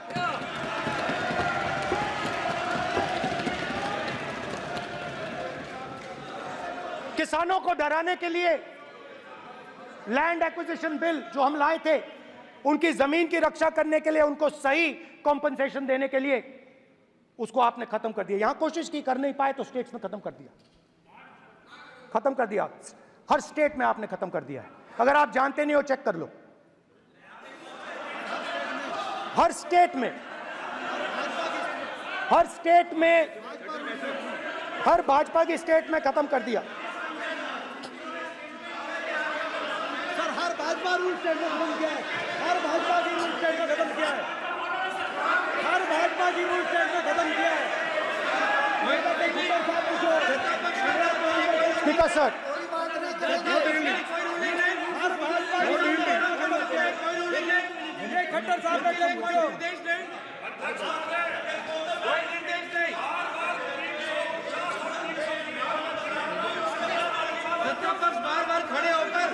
किसानों को डराने के लिए लैंड एक्विजिशन बिल जो हम लाए थे, उनकी जमीन की रक्षा करने के लिए, उनको सही कॉम्पनसेशन देने के लिए, उसको आपने खत्म कर दिया। यहां कोशिश की, कर नहीं पाए तो स्टेट्स में खत्म कर दिया, खत्म कर दिया। हर स्टेट में आपने खत्म कर दिया है। अगर आप जानते नहीं हो, चेक कर लो, हर स्टेट में, हर स्टेट में, हर भाजपा की स्टेट में खत्म कर दिया। सर हर भाजपा रूल स्टेट में खत्म किया है, हर भाजपा की रूल स्टेट में खत्म किया है, हर भाजपा की रूल स्टेट में खत्म किया है। स्पीकर सर, खट्टर साहब का कोई निर्देश नहीं, बार बार खड़े होकर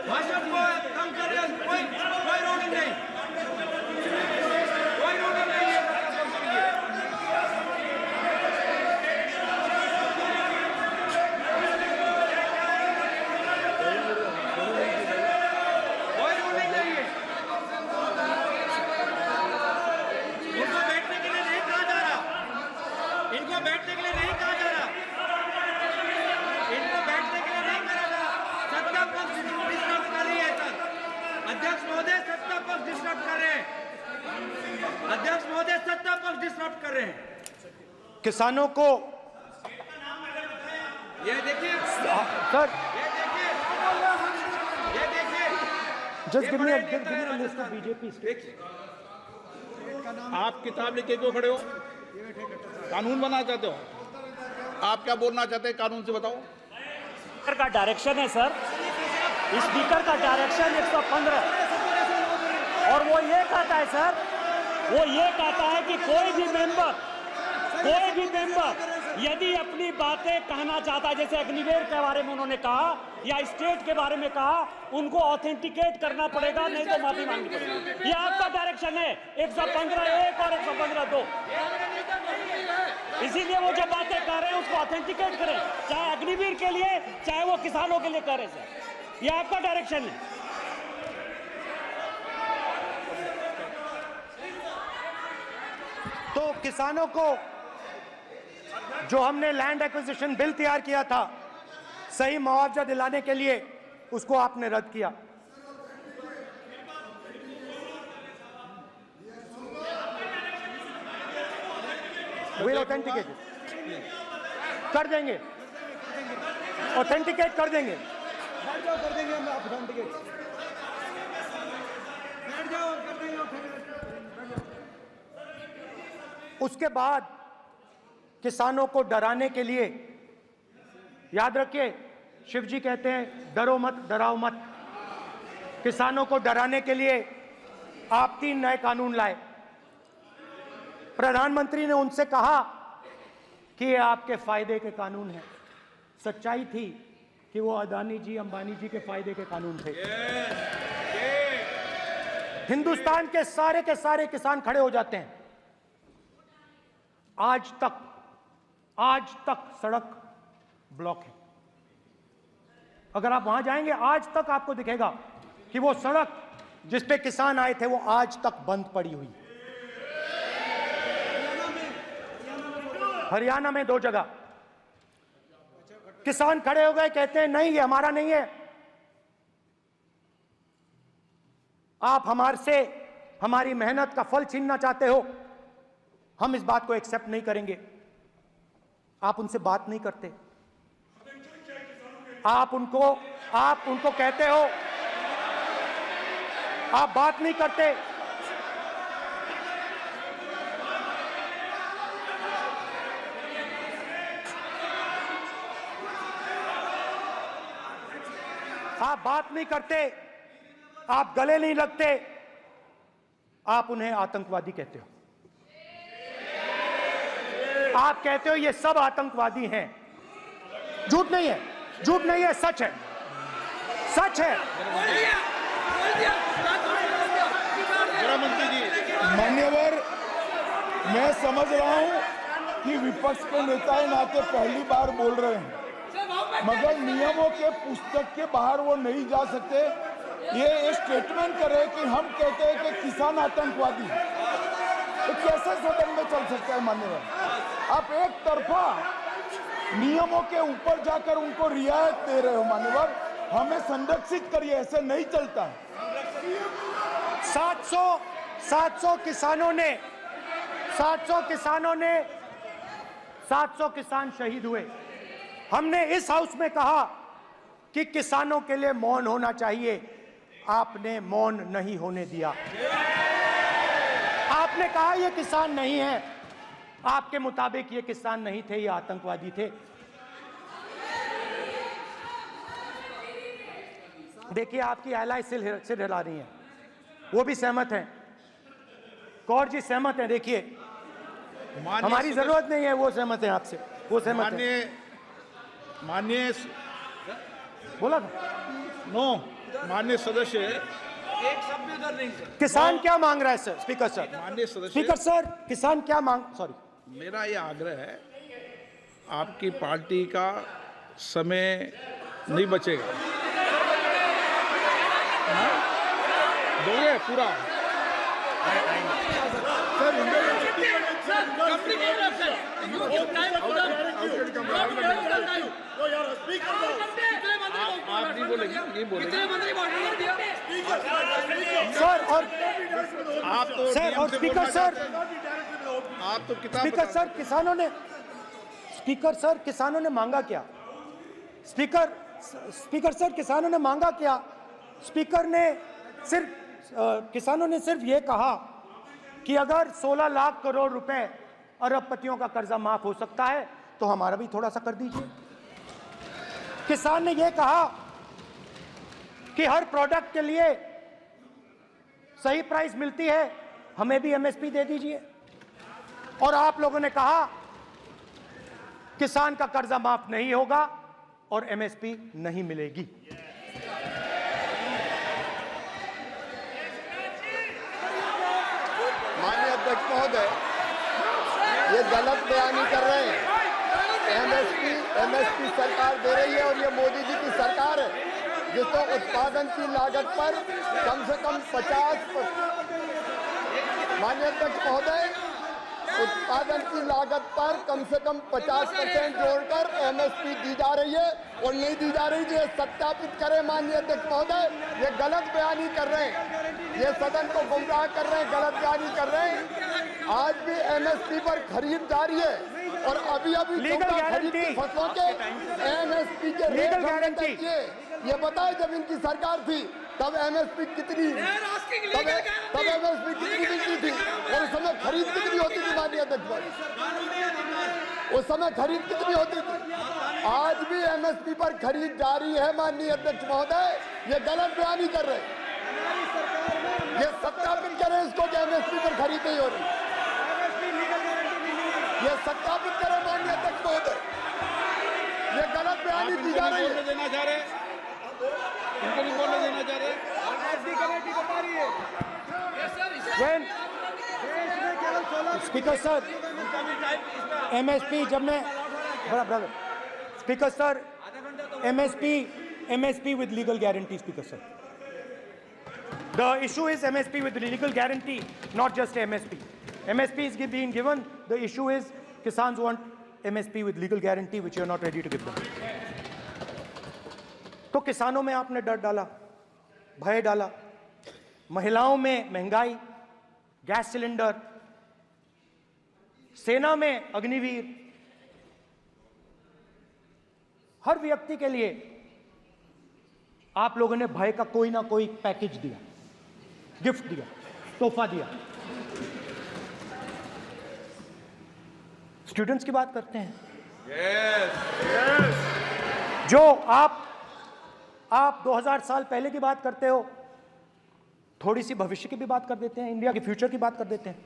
भाषण को कम कर रहे हैं। कोई रूलिंग नहीं, कोई रूलिंग नहीं है। कोई रूलिंग नहीं है। इनको बैठने के लिए नहीं कहा जा रहा, इनको बैठने के लिए नहीं कहा जा रहा, इनको बैठने के लिए नहीं कहा जा रहा। सत्ता पक्ष डिस्टर्ब कर रही है सर, अध्यक्ष महोदय सत्ता पक्ष डिस्टर्ब कर रहे हैं, अध्यक्ष महोदय सत्ता पक्ष डिस्टर्ब कर रहे हैं। किसानों को, ये देखिए सर, ये देखिए just give me a list of BJP states. आप किताब लेके क्यों खड़े हो? कानून बनाना चाहते हो? आप क्या बोलना चाहते हैं, कानून से बताओ। स्पीकर का डायरेक्शन है सर, स्पीकर का डायरेक्शन 115, और वो ये कहता है सर, वो ये कहता है कि कोई भी मेंबर यदि अपनी बातें कहना चाहता है, जैसे अग्निवीर के बारे में उन्होंने कहा या स्टेट के बारे में कहा, उनको ऑथेंटिकेट करना पड़ेगा, नहीं तो माफी मांगनी पड़ेगी। ये आपका डायरेक्शन है 115(1) और 115(2). इसीलिए वो जो बातें कर रहे हैं उसको ऑथेंटिकेट करें, चाहे अग्निवीर के लिए, चाहे वो किसानों के लिए कर रहे हैं सर। ये आपका डायरेक्शन है। तो किसानों को जो हमने लैंड एक्विजिशन बिल तैयार किया था सही मुआवजा दिलाने के लिए, उसको आपने रद्द किया। विल ऑथेंटिकेट कर देंगे, ऑथेंटिकेट कर देंगे, कर देंगे हम ऑथेंटिकेट, बैठ जाओ कर देंगे ऑथेंटिकेट। उसके बाद किसानों को डराने के लिए, याद रखिए, शिव जी कहते हैं डरो मत, डराओ मत। किसानों को डराने के लिए आप 3 नए कानून लाए। प्रधानमंत्री ने उनसे कहा कि ये आपके फायदे के कानून हैं। सच्चाई थी कि वो अदानी जी, अंबानी जी के फायदे के कानून थे। हिंदुस्तान के सारे किसान खड़े हो जाते हैं। आज तक सड़क ब्लॉक है। अगर आप वहां जाएंगे, आज तक आपको दिखेगा कि वो सड़क जिस पे किसान आए थे वो आज तक बंद पड़ी हुई। हरियाणा में 2 जगह किसान खड़े हो गए, कहते हैं नहीं ये हमारा नहीं है, आप हमारे से हमारी मेहनत का फल छीनना चाहते हो, हम इस बात को एक्सेप्ट नहीं करेंगे। आप उनसे बात नहीं करते, आप उनको कहते हो, आप बात नहीं करते। आप बात नहीं करते, आप गले नहीं लगते, आप उन्हें आतंकवादी कहते हो। आप कहते हो ये सब आतंकवादी हैं। झूठ नहीं है, झूठ नहीं है, सच है, सच है। मान्यवर, मैं समझ रहा हूं कि विपक्ष के नेता है नाते पहली बार बोल रहे हैं, मगर नियमों के पुस्तक के बाहर वो नहीं जा सकते। ये स्टेटमेंट करे कि हम कहते हैं कि किसान आतंकवादी, तो कैसे सदन में चल सकता है मान्यवर? आप एक तरफा नियमों के ऊपर जाकर उनको रियायत दे रहे हो मान्यवर। हमें संरक्षित करिए, ऐसे नहीं चलता है। 700 किसान शहीद हुए। हमने इस हाउस में कहा कि किसानों के लिए मौन होना चाहिए, आपने मौन नहीं होने दिया। आपने कहा ये किसान नहीं है, आपके मुताबिक ये किसान नहीं थे, ये आतंकवादी थे। देखिए आपकी एलाय सिर हिला रही है, वो भी सहमत हैं, कौर जी सहमत हैं। देखिए हमारी जरूरत नहीं है, वो सहमत हैं आपसे, वो सहमत हैं। माननीय बोला था नो, माननीय सदस्य, एक शब्द उधर नहीं सर। किसान क्या मांग रहा है सर? स्पीकर सर, माननीय सदस्य, स्पीकर सर, किसान क्या मांग, सॉरी, मेरा ये आग्रह है, आपकी पार्टी का समय नहीं बचेगा। दोगे पूरा? आप नहीं बोलेंगे, ये बोलेंगे सर। और आप तो सर, और स्पीकर सर, आप तो किताब स्पीकर सर, किसानों ने, स्पीकर सर, किसानों ने मांगा क्या? स्पीकर सर, किसानों ने मांगा क्या? स्पीकर ने सिर्फ, किसानों ने सिर्फ ये कहा कि अगर 16 लाख करोड़ रुपए अरबपतियों का कर्जा माफ हो सकता है तो हमारा भी थोड़ा सा कर दीजिए। किसान ने यह कहा कि हर प्रोडक्ट के लिए सही प्राइस मिलती है, हमें भी एमएसपी दे दीजिए। और आप लोगों ने कहा किसान का कर्जा माफ नहीं होगा और एमएसपी नहीं मिलेगी। माननीय अध्यक्ष महोदय, ये गलत बयानी कर रहे हैं। एमएसपी सरकार दे रही है और ये मोदी जी की सरकार है जिसको उत्पादन की लागत पर कम से कम 50%, माननीय अध्यक्ष महोदय, उत्पादन की लागत पर कम से कम 50% जोड़कर एमएसपी दी जा रही है और नहीं दी जा रही। ये सत्यापित करें माननीय अध्यक्ष महोदय, ये गलत बयानी कर रहे हैं, ये सदन को गुमराह कर रहे हैं, गलत बयानी कर रहे हैं। आज भी एमएसपी पर खरीद जारी है और अभी खरीद की फसलों के एमएसपी के रेट हमने तय किए। ये बताए जब इनकी सरकार थी तब एमएसपी कितनी, तब एमएसपी कितनी मिलती थी और उस समय खरीद कितनी होती थी माननीय अध्यक्ष? उस समय खरीद कितनी होती थी? आज भी एमएसपी पर खरीद जारी है माननीय अध्यक्ष महोदय, ये गलत बयानी कर रहे हैं। ये सत्यापित करें इसको कि एमएसपी पर खरीद नहीं हो रही, ये सत्यापित करें माननीय अध्यक्ष महोदय, ये गलत बयानी की जा रही है। देना चाह रहे, इनको नहीं बोलने देना चाह रहे। स्पीकर सर, एमएसपी जब मैं brother, speaker sir, MSP with legal guarantee, Speaker sir. The issue is MSP with legal guarantee, not just MSP. MSP is being given. The issue is Kisans want MSP with legal guarantee, which you are not ready to give them. तो किसानों में आपने डर डाला, भय डाला, महिलाओं में महंगाई, गैस सिलेंडर, सेना में अग्निवीर, हर व्यक्ति के लिए आप लोगों ने भय का कोई ना कोई पैकेज दिया, गिफ्ट दिया, तोहफा दिया। स्टूडेंट्स की बात करते हैं। जो आप 2000 साल पहले की बात करते हो, थोड़ी सी भविष्य की भी बात कर देते हैं, इंडिया के फ्यूचर की बात कर देते हैं।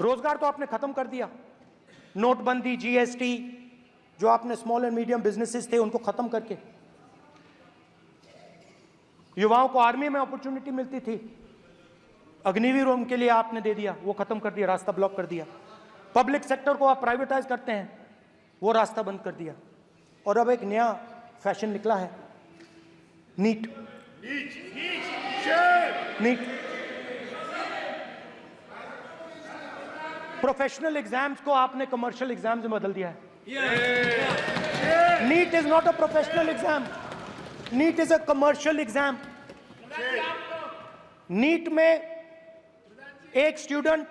रोजगार तो आपने खत्म कर दिया, नोटबंदी, जीएसटी, जो आपने स्मॉल एंड मीडियम बिजनेसेस थे उनको खत्म करके, युवाओं को आर्मी में अपॉर्चुनिटी मिलती थी, अग्निवीर उनके लिए आपने दे दिया, वो खत्म कर दिया, रास्ता ब्लॉक कर दिया। पब्लिक सेक्टर को आप प्राइवेटाइज करते हैं, वो रास्ता बंद कर दिया। और अब एक नया फैशन निकला है, नीट। प्रोफेशनल एग्जाम्स को आपने कमर्शियल एग्जाम्स में बदल दिया है। NEET is not a professional exam, NEET is a commercial exam. NEET में एक स्टूडेंट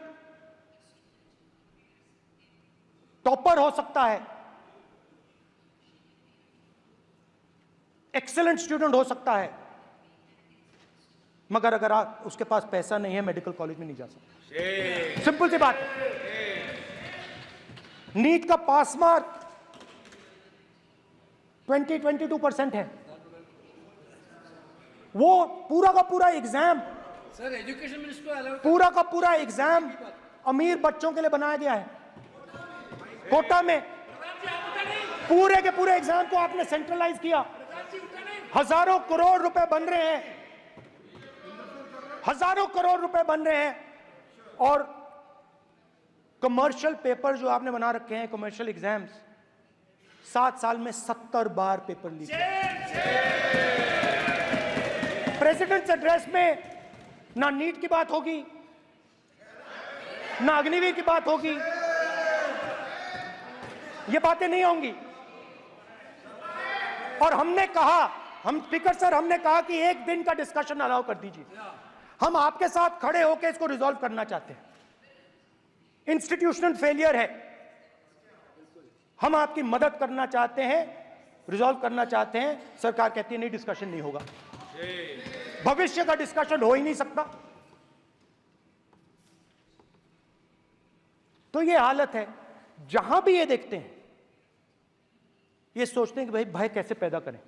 टॉपर हो सकता है, एक्सीलेंट स्टूडेंट हो सकता है, मगर अगर आप उसके पास पैसा नहीं है, मेडिकल कॉलेज में नहीं जा सकता। सिंपल सी बात। नीट का पास मार्क 22% है। वो पूरा का पूरा एग्जाम, सर एजुकेशन मिनिस्टर पूरा का पूरा एग्जाम अमीर बच्चों के लिए बनाया गया है। कोटा में पूरे के पूरे एग्जाम को आपने सेंट्रलाइज किया। हजारों करोड़ रुपए बन रहे हैं, हजारों करोड़ रुपए बन रहे हैं। और कमर्शियल पेपर जो आपने बना रखे हैं, कमर्शियल एग्जाम्स, 7 साल में 70 बार पेपर लीक। प्रेसिडेंट्स एड्रेस में ना नीट की बात होगी, ना अग्निवीर की बात होगी, ये बातें नहीं होंगी। और हमने कहा, हम स्पीकर सर, हमने कहा कि एक दिन का डिस्कशन अलाउ कर दीजिए। हम आपके साथ खड़े होकर इसको रिजॉल्व करना चाहते हैं। इंस्टीट्यूशनल फेलियर है, हम आपकी मदद करना चाहते हैं, रिजॉल्व करना चाहते हैं। सरकार कहती है नहीं, डिस्कशन नहीं होगा, भविष्य का डिस्कशन हो ही नहीं सकता। तो ये हालत है। जहां भी ये देखते हैं, ये सोचते हैं कि भाई भय कैसे पैदा करें,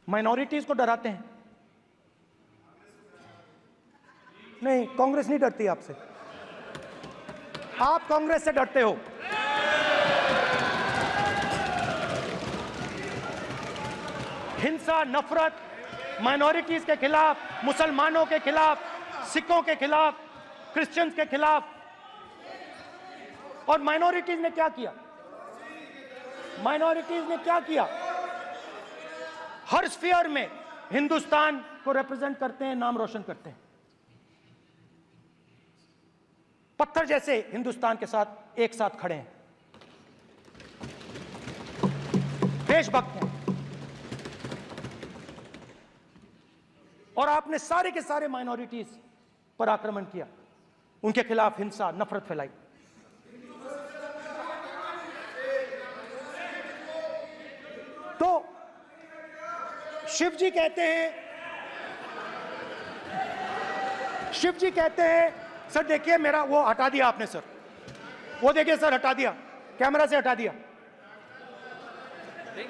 माइनॉरिटीज को डराते हैं। नहीं, कांग्रेस नहीं डरती आपसे, आप कांग्रेस से डरते हो। हिंसा, नफरत, माइनॉरिटीज के खिलाफ, मुसलमानों के खिलाफ, सिखों के खिलाफ, क्रिश्चियंस के खिलाफ। और माइनॉरिटीज ने क्या किया? माइनॉरिटीज ने क्या किया? हर स्फीयर में हिंदुस्तान को रिप्रेजेंट करते हैं, नाम रोशन करते हैं। पत्थर जैसे हिंदुस्तान के साथ एक साथ खड़े हैं, देशभक्त हैं। और आपने सारे के सारे माइनॉरिटीज पर आक्रमण किया, उनके खिलाफ हिंसा, नफरत फैलाई। तो शिव जी कहते हैं, सर देखिए मेरा वो हटा दिया आपने सर, वो देखिए सर हटा दिया, कैमरा से हटा दिया।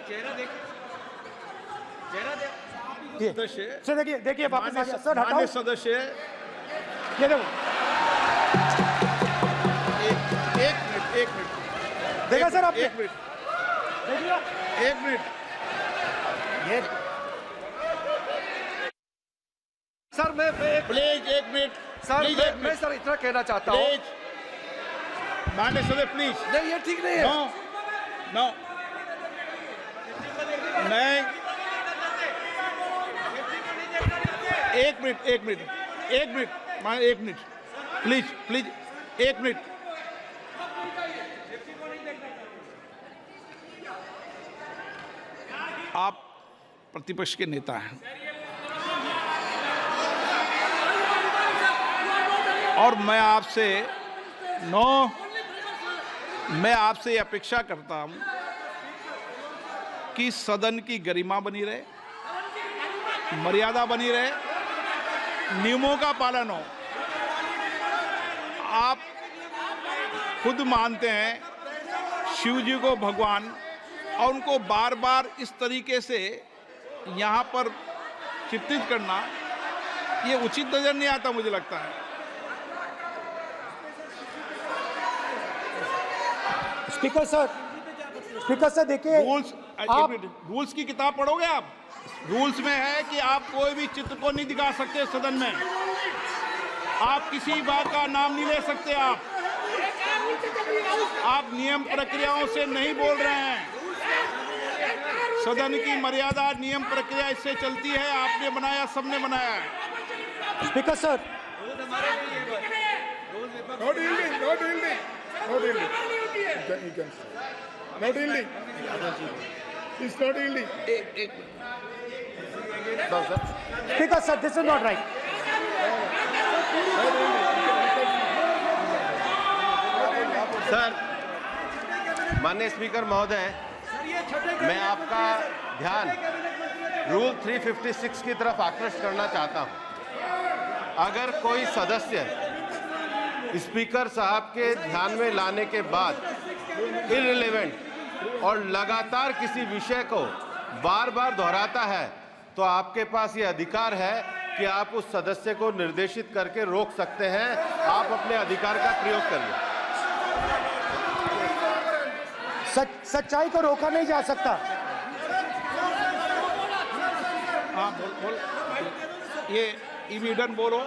चेहरा देख, सर देखिए वापस आ गया सर, हटाओ सदस्य। ये देखो, एक मिनट देखा सर आपने? एक मिनट देखिए, एक मिनट ये सर मैं प्लीज एक मिनट सर प्लीज, एक मैं मिनट सर इतना कहना चाहता हूँ। प्लीज माननीय सदस्य प्लीज। नहीं, ये ठीक नहीं है। नो नो नहीं, एक मिनट माननीय, एक मिनट प्लीज एक मिनट। आप प्रतिपक्ष के नेता हैं और मैं आपसे अपेक्षा करता हूं कि सदन की गरिमा बनी रहे, मर्यादा बनी रहे, नियमों का पालन हो। आप खुद मानते हैं शिव जी को भगवान और उनको बार बार इस तरीके से यहाँ पर चित्रित करना ये उचित नजर नहीं आता, मुझे लगता है। स्पीकर सर देखिए, रूल्स की किताब पढ़ोगे आप? रूल्स में है कि आप कोई भी चित्र को नहीं दिखा सकते सदन में, आप किसी बात का नाम नहीं ले सकते, आप नियम प्रक्रियाओं से नहीं बोल रहे हैं। सदन की मर्यादा, नियम प्रक्रिया इससे चलती है, आपने बनाया, सबने बनाया है। Speaker sir, No dealing. It's not dealing. Speaker sir, this is not right. Sir, माननीय स्पीकर महोदय, मैं आपका ध्यान रूल 356 की तरफ आकृष्ट करना चाहता हूं। अगर कोई सदस्य स्पीकर साहब के ध्यान में लाने के बाद इररिलेवेंट और लगातार किसी विषय को बार बार दोहराता है, तो आपके पास ये अधिकार है कि आप उस सदस्य को निर्देशित करके रोक सकते हैं। आप अपने अधिकार का प्रयोग करिए। सच्चाई को रोका नहीं जा सकता। हाँ, बोल। ये इविडेंट बोलो,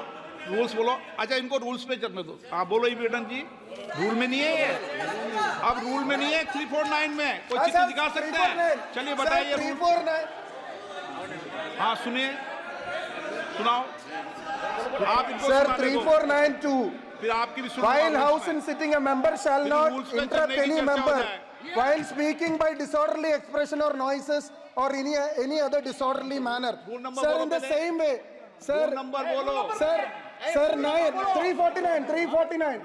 रूल्स बोलो। अच्छा, इनको रूल्स पे चलने दो। हाँ, बोलो इविडेंट जी। रूल में नहीं है ये, अब रूल में नहीं है। 349 में कोई चित्र दिखा सकते हैं? चलिए बताइए। 349 हाँ, सुनिए, सुनाओ आप इनको। सर 3492 फिर आपकी भी सुनो। While house and sitting, a member shall not interrupt any member while speaking by disorderly expression or noises or any other disorderly manner. Sir, in the same way, sir. Number बोलो। Sir, 349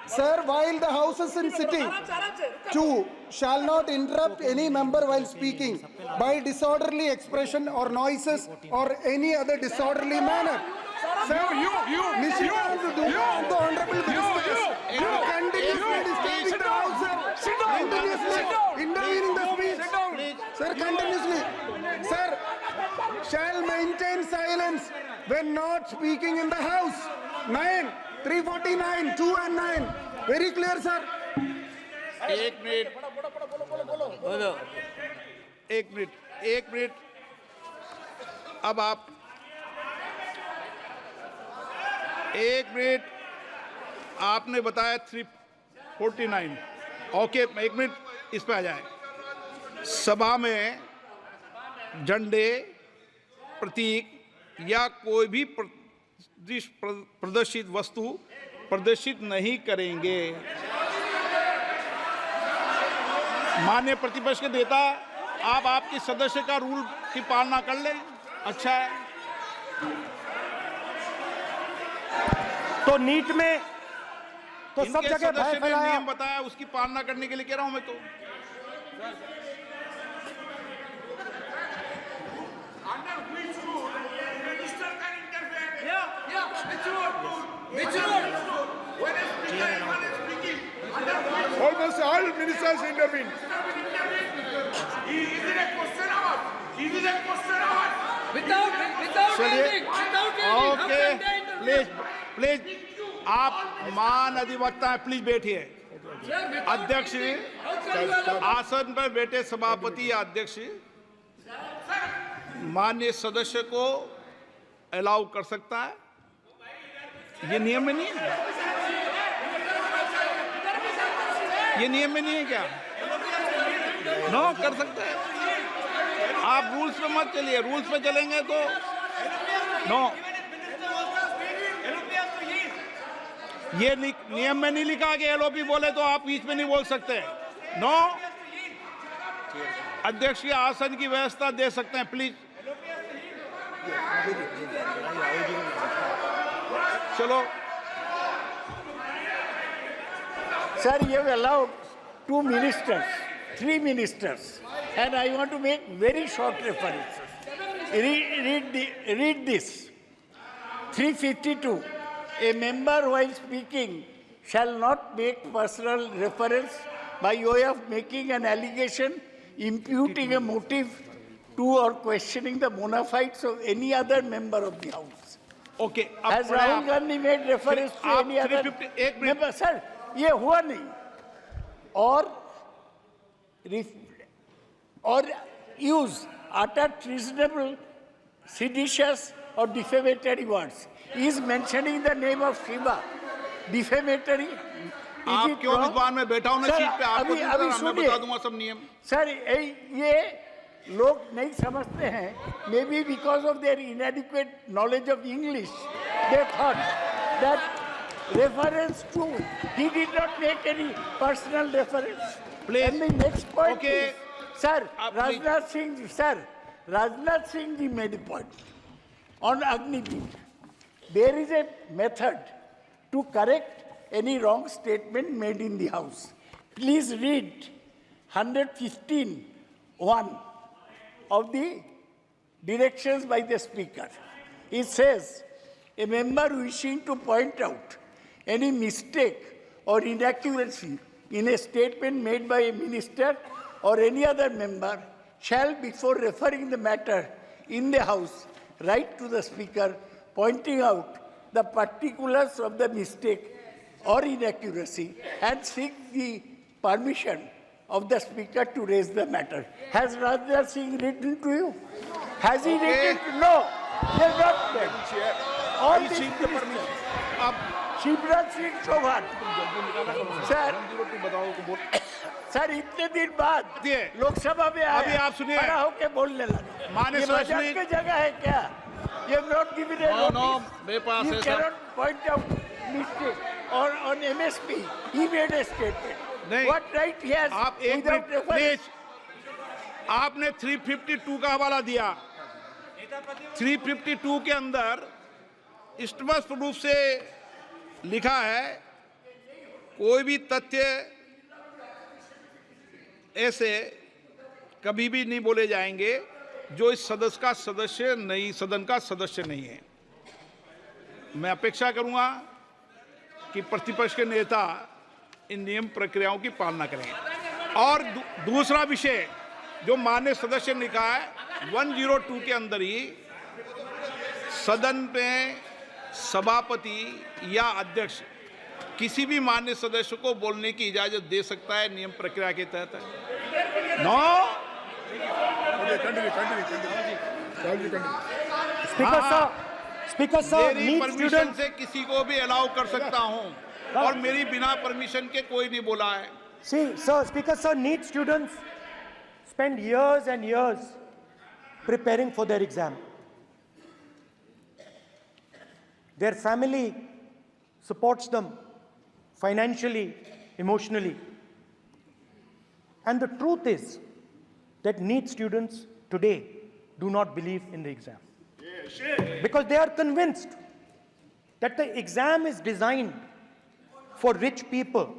Sir, while the house is in sitting, 2 shall not interrupt any member while speaking by disorderly expression or noises or any other disorderly manner. Sir, the honorable ministers continuously disturbing the house, sir. Continuously intervening the speech. Sir, continuously. Sir, shall maintain silence when not speaking in the house. 349, 2 and 9. Very clear, sir. एक minute. अब आप एक minute, आपने बताया 349। Okay, एक minute, इस पे आ जाए। सभा में झंडे, प्रतीक या कोई भी प्रदर्शित वस्तु प्रदर्शित नहीं करेंगे। माननीय प्रतिपक्ष के नेता, आप आपकी सदस्य का रूल की पालना कर लें, अच्छा है। तो नीट में तो सब इनके जगह भय सदस्य ने फैलाया। नियम बताया, उसकी पालना करने के लिए कह रहा हूं मैं तो। Almost all ministers intervene. Okay, please आप मान अधिवक्ता हैं, प्लीज बैठिए। अध्यक्ष, आसन पर बैठे सभापति या अध्यक्ष माननीय सदस्य को अलाउ कर सकता है। ये नियम में नहीं है, ये नियम में नहीं है क्या? नो, कर सकते हैं आप। रूल्स पे मत चलिए, रूल्स पे चलेंगे तो नो। ये नियम में नहीं लिखा कि एलओपी बोले तो आप बीच में नहीं बोल सकते। नो, अध्यक्ष के आसन की व्यवस्था दे सकते हैं, प्लीज। चलो Sir, you have allowed 2 ministers, 3 ministers, and I want to make very short references. Read this. 352. A member while speaking shall not make personal reference by way of making an allegation, imputing a motive to or questioning the bona fides of any other member of the House. Okay, Has Rahul Gandhi made reference to आप any other 350 एक minute. member? Sir, ये हुआ नहीं. Or use utter treasonable, seditious or defamatory words. He is mentioning the name of Shiva. Defamatory. आप क्यों विद्वान में बैठा हूं ना सीट पे, आपको अभी मैं बता दूंगा सब नियम। सर ये लोग नहीं समझते हैं, may be because of their inadequate knowledge of English, they thought that reference to, he did not make any personal reference. Please. And the next point Okay. is, sir, please. Rajnath Singh ji made a point on Agniveer. There is a method to correct any wrong statement made in the House. Please read 115(1) of the directions by the Speaker. It says, a member wishing to point out any mistake or inaccuracy in a statement made by a minister or any other member shall, before referring the matter in the House, write to the Speaker pointing out the particulars of the mistake or inaccuracy and seek the permission of the Speaker to raise the matter. Has Rajnath Singh written to you? Has he written? No. He has not done. All these ministers. Shivraj Singh Chouhan sir इतने दिन बाद लोकसभा में अभी आप सुनिए, खड़ा होके बोलने लगे। माननीय ये मजाक सदस्य की जगह है क्या? You have not given a notice. मेरे पास You है sir. cannot point out mistake. Or on MSP, he made a statement. नहीं, What right he has? आप एक without मिनट reference? प्लीज, आपने 352 का हवाला दिया। 352 के अंदर स्पष्ट रूप से लिखा है, कोई भी तथ्य ऐसे कभी भी नहीं बोले जाएंगे जो इस सदस्य का सदस्य नहीं, सदन का सदस्य नहीं है। मैं अपेक्षा करूंगा कि प्रतिपक्ष के नेता इन नियम प्रक्रियाओं की पालना करें। और दूसरा विषय जो माननीय सदस्य ने कहा है, 102 के अंदर ही सदन में सभापति या अध्यक्ष किसी भी माननीय सदस्य को बोलने की इजाजत दे सकता है, नियम प्रक्रिया के तहत है। नो स्पीकर सर मेरी परमिशन से किसी को भी अलाउ कर सकता हूं, और मेरी बिना परमिशन के कोई नहीं बोला है। See, sir, Speaker, sir, NEET students spend years and years preparing for their exam. Their family supports them financially, emotionally. And the truth is that NEET students today do not believe in the exam. Because they are convinced that the exam is designed for rich people,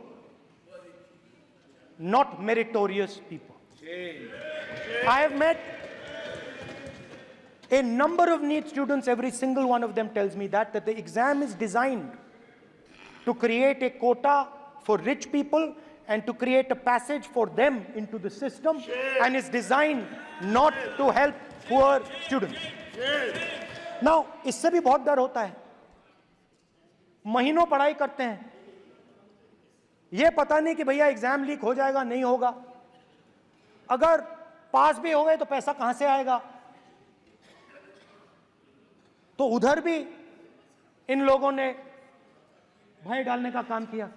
not meritorious people. I have met a number of NEET students, every single one of them tells me that the exam is designed to create a quota for rich people and to create a passage for them into the system, and is designed not to help poor students. Now, इससे भी बहुत डर होता है। महीनों पढ़ाई करते हैं, ये पता नहीं कि भैया एग्जाम लीक हो जाएगा, नहीं होगा। अगर पास भी हो गए तो पैसा कहां से आएगा? तो उधर भी इन लोगों ने भय डालने का काम किया।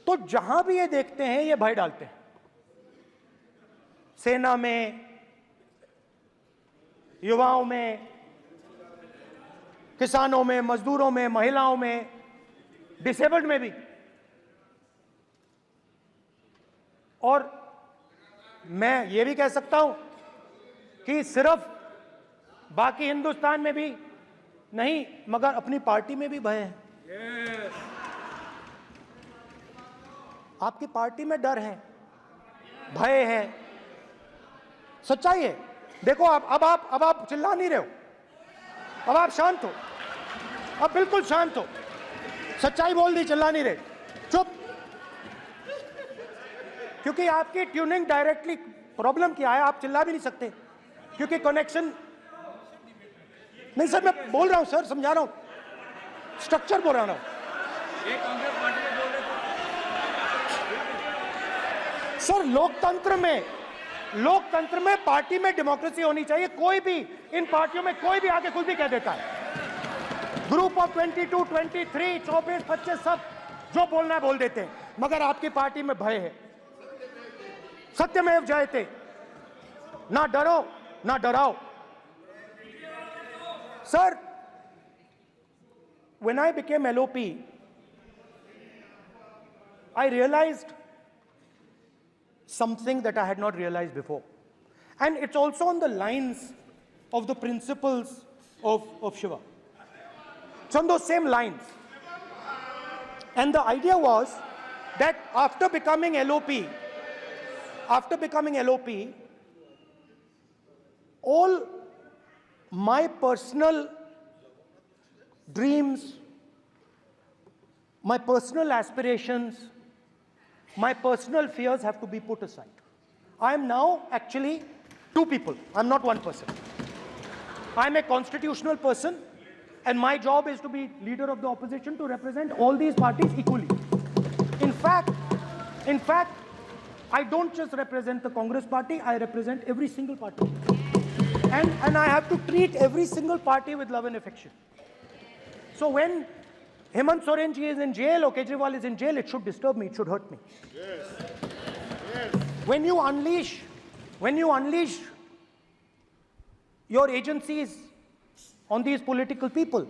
तो जहां भी ये देखते हैं ये भय डालते हैं। सेना में, युवाओं में, किसानों में, मजदूरों में, महिलाओं में, डिसेबल्ड में भी। और मैं ये भी कह सकता हूं कि सिर्फ बाकी हिंदुस्तान में भी नहीं, मगर अपनी पार्टी में भी भय है। आपकी पार्टी में डर है, भय है, सच्चाई है। देखो अब आप चिल्ला नहीं रहे हो, अब आप शांत हो, अब बिल्कुल शांत हो। सच्चाई बोल दी, चिल्ला नहीं रहे, चुप। क्योंकि आपकी ट्यूनिंग डायरेक्टली, प्रॉब्लम क्या है, आप चिल्ला भी नहीं सकते क्योंकि कनेक्शन नहीं। सर मैं बोल रहा हूं सर, समझा रहा हूं, स्ट्रक्चर बोल रहा हूं। सर लोकतंत्र में पार्टी में डेमोक्रेसी होनी चाहिए। कोई भी इन पार्टियों में कोई भी आके कुछ भी कह देता है। ग्रुप ऑफ 22, 23, 24, 25 सब जो बोलना है बोल देते हैं, मगर आपकी पार्टी में भय है। सत्यमेव जयते, ना डरो ना डराओ। Sir, when I became LOP, I realized something that I had not realized before. And it's also on the lines of the principles of Shiva. It's on those same lines. And the idea was that after becoming LOP, all my personal dreams, my personal aspirations, my personal fears have to be put aside. I am now actually two people. I'm not one person. I'm a constitutional person, and my job is to be leader of the opposition, to represent all these parties equally. In fact, I don't just represent the Congress party, I represent every single party. And I have to treat every single party with love and affection. So when Hemant Soren ji is in jail or Kejriwal is in jail, it should disturb me, it should hurt me. Yes. Yes. When you unleash your agencies on these political people,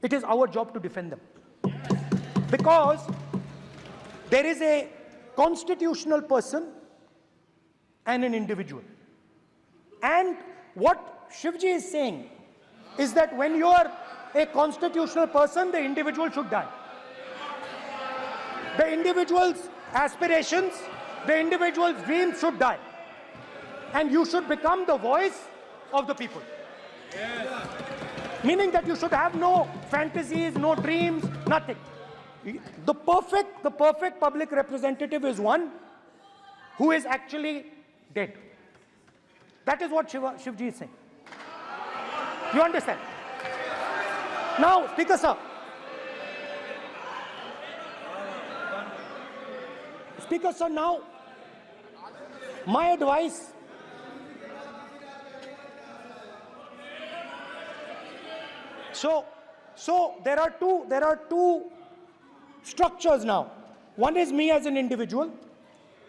it is our job to defend them. Because there is a constitutional person and an individual. And what Shivji is saying is that when you are a constitutional person, the individual should die. The individual's aspirations, the individual's dreams should die. And you should become the voice of the people. Yes. Meaning that you should have no fantasies, no dreams, nothing. The perfect public representative is one who is actually dead. That is what Shivji is saying. You understand? Now, Speaker sir. Speaker sir, now, my advice. So there are two structures now. One is me as an individual,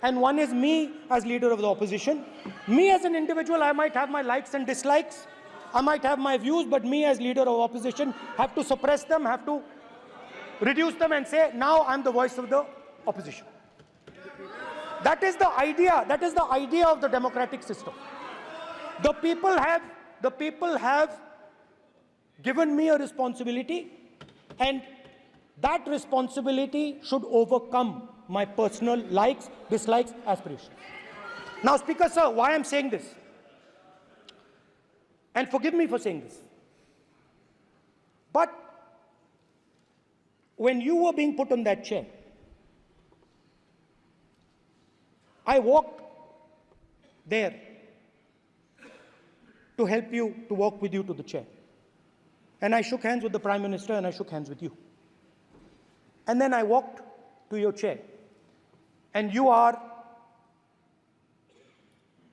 and one is me as leader of the opposition. Me as an individual, I might have my likes and dislikes. I might have my views, but me as leader of opposition have to suppress them, have to reduce them and say, now I'm the voice of the opposition. That is the idea. That is the idea of the democratic system. The people have given me a responsibility, and that responsibility should overcome my personal likes, dislikes, aspirations. Now, Speaker sir, why I'm saying this? And forgive me for saying this. But when you were being put on that chair, I walked there to help you, to walk with you to the chair. And I shook hands with the Prime Minister and I shook hands with you. And then I walked to your chair. And you are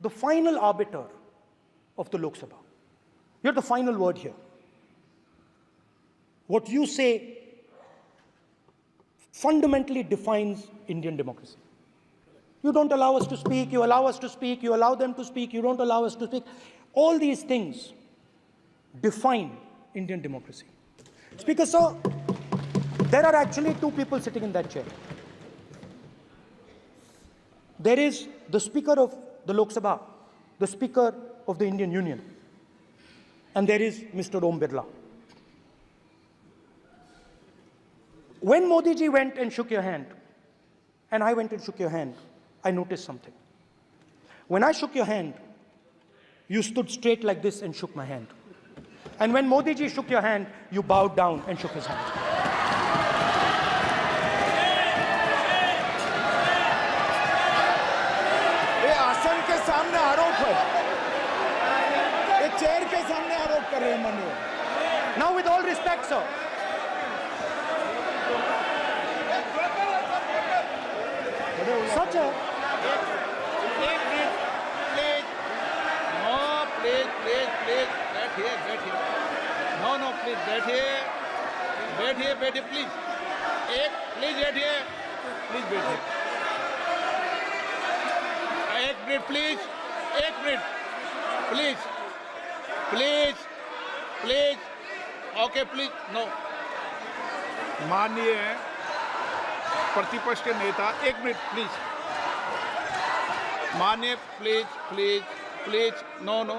the final arbiter of the Lok Sabha. You're the final word here. What you say fundamentally defines Indian democracy. You don't allow us to speak, you allow us to speak, you allow them to speak, you don't allow us to speak. All these things define Indian democracy. Speaker sir, there are actually two people sitting in that chair. There is the Speaker of the Lok Sabha, the Speaker of the Indian Union, and there is Mr. Om Birla. When Modi ji went and shook your hand, and I went and shook your hand, I noticed something. When I shook your hand, you stood straight like this and shook my hand. And when Modi ji shook your hand, you bowed down and shook his hand. सामने आरोप है, ये chair के सामने आरोप कर रहे हैं माननीय। Now with all respect, sir. Such a बैठिए प्लीज, प्लीज बैठिए, एक minute please, okay please, no. माननीय प्रतिपक्ष के नेता, एक मिनट प्लीज, माननीय प्लीज, नो।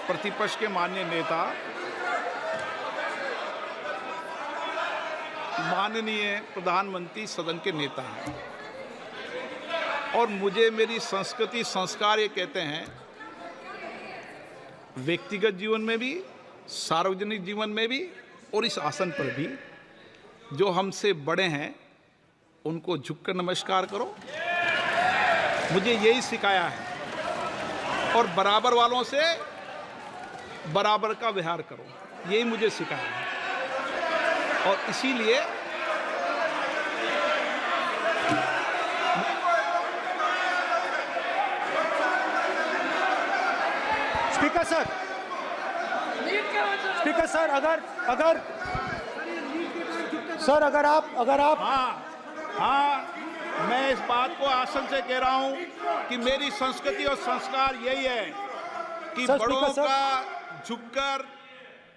प्रतिपक्ष के माननीय नेता, माननीय प्रधानमंत्री सदन के नेता हैं और मुझे मेरी संस्कृति संस्कार ये कहते हैं, व्यक्तिगत जीवन में भी, सार्वजनिक जीवन में भी और इस आसन पर भी, जो हमसे बड़े हैं उनको झुककर नमस्कार करो, मुझे यही सिखाया है। और बराबर वालों से बराबर का व्यवहार करो, यही मुझे सिखाया है। और इसीलिए स्पीकर सर, अगर आप हाँ, मैं इस बात को आसन से कह रहा हूं कि मेरी संस्कृति और संस्कार यही है कि बड़ों का झुककर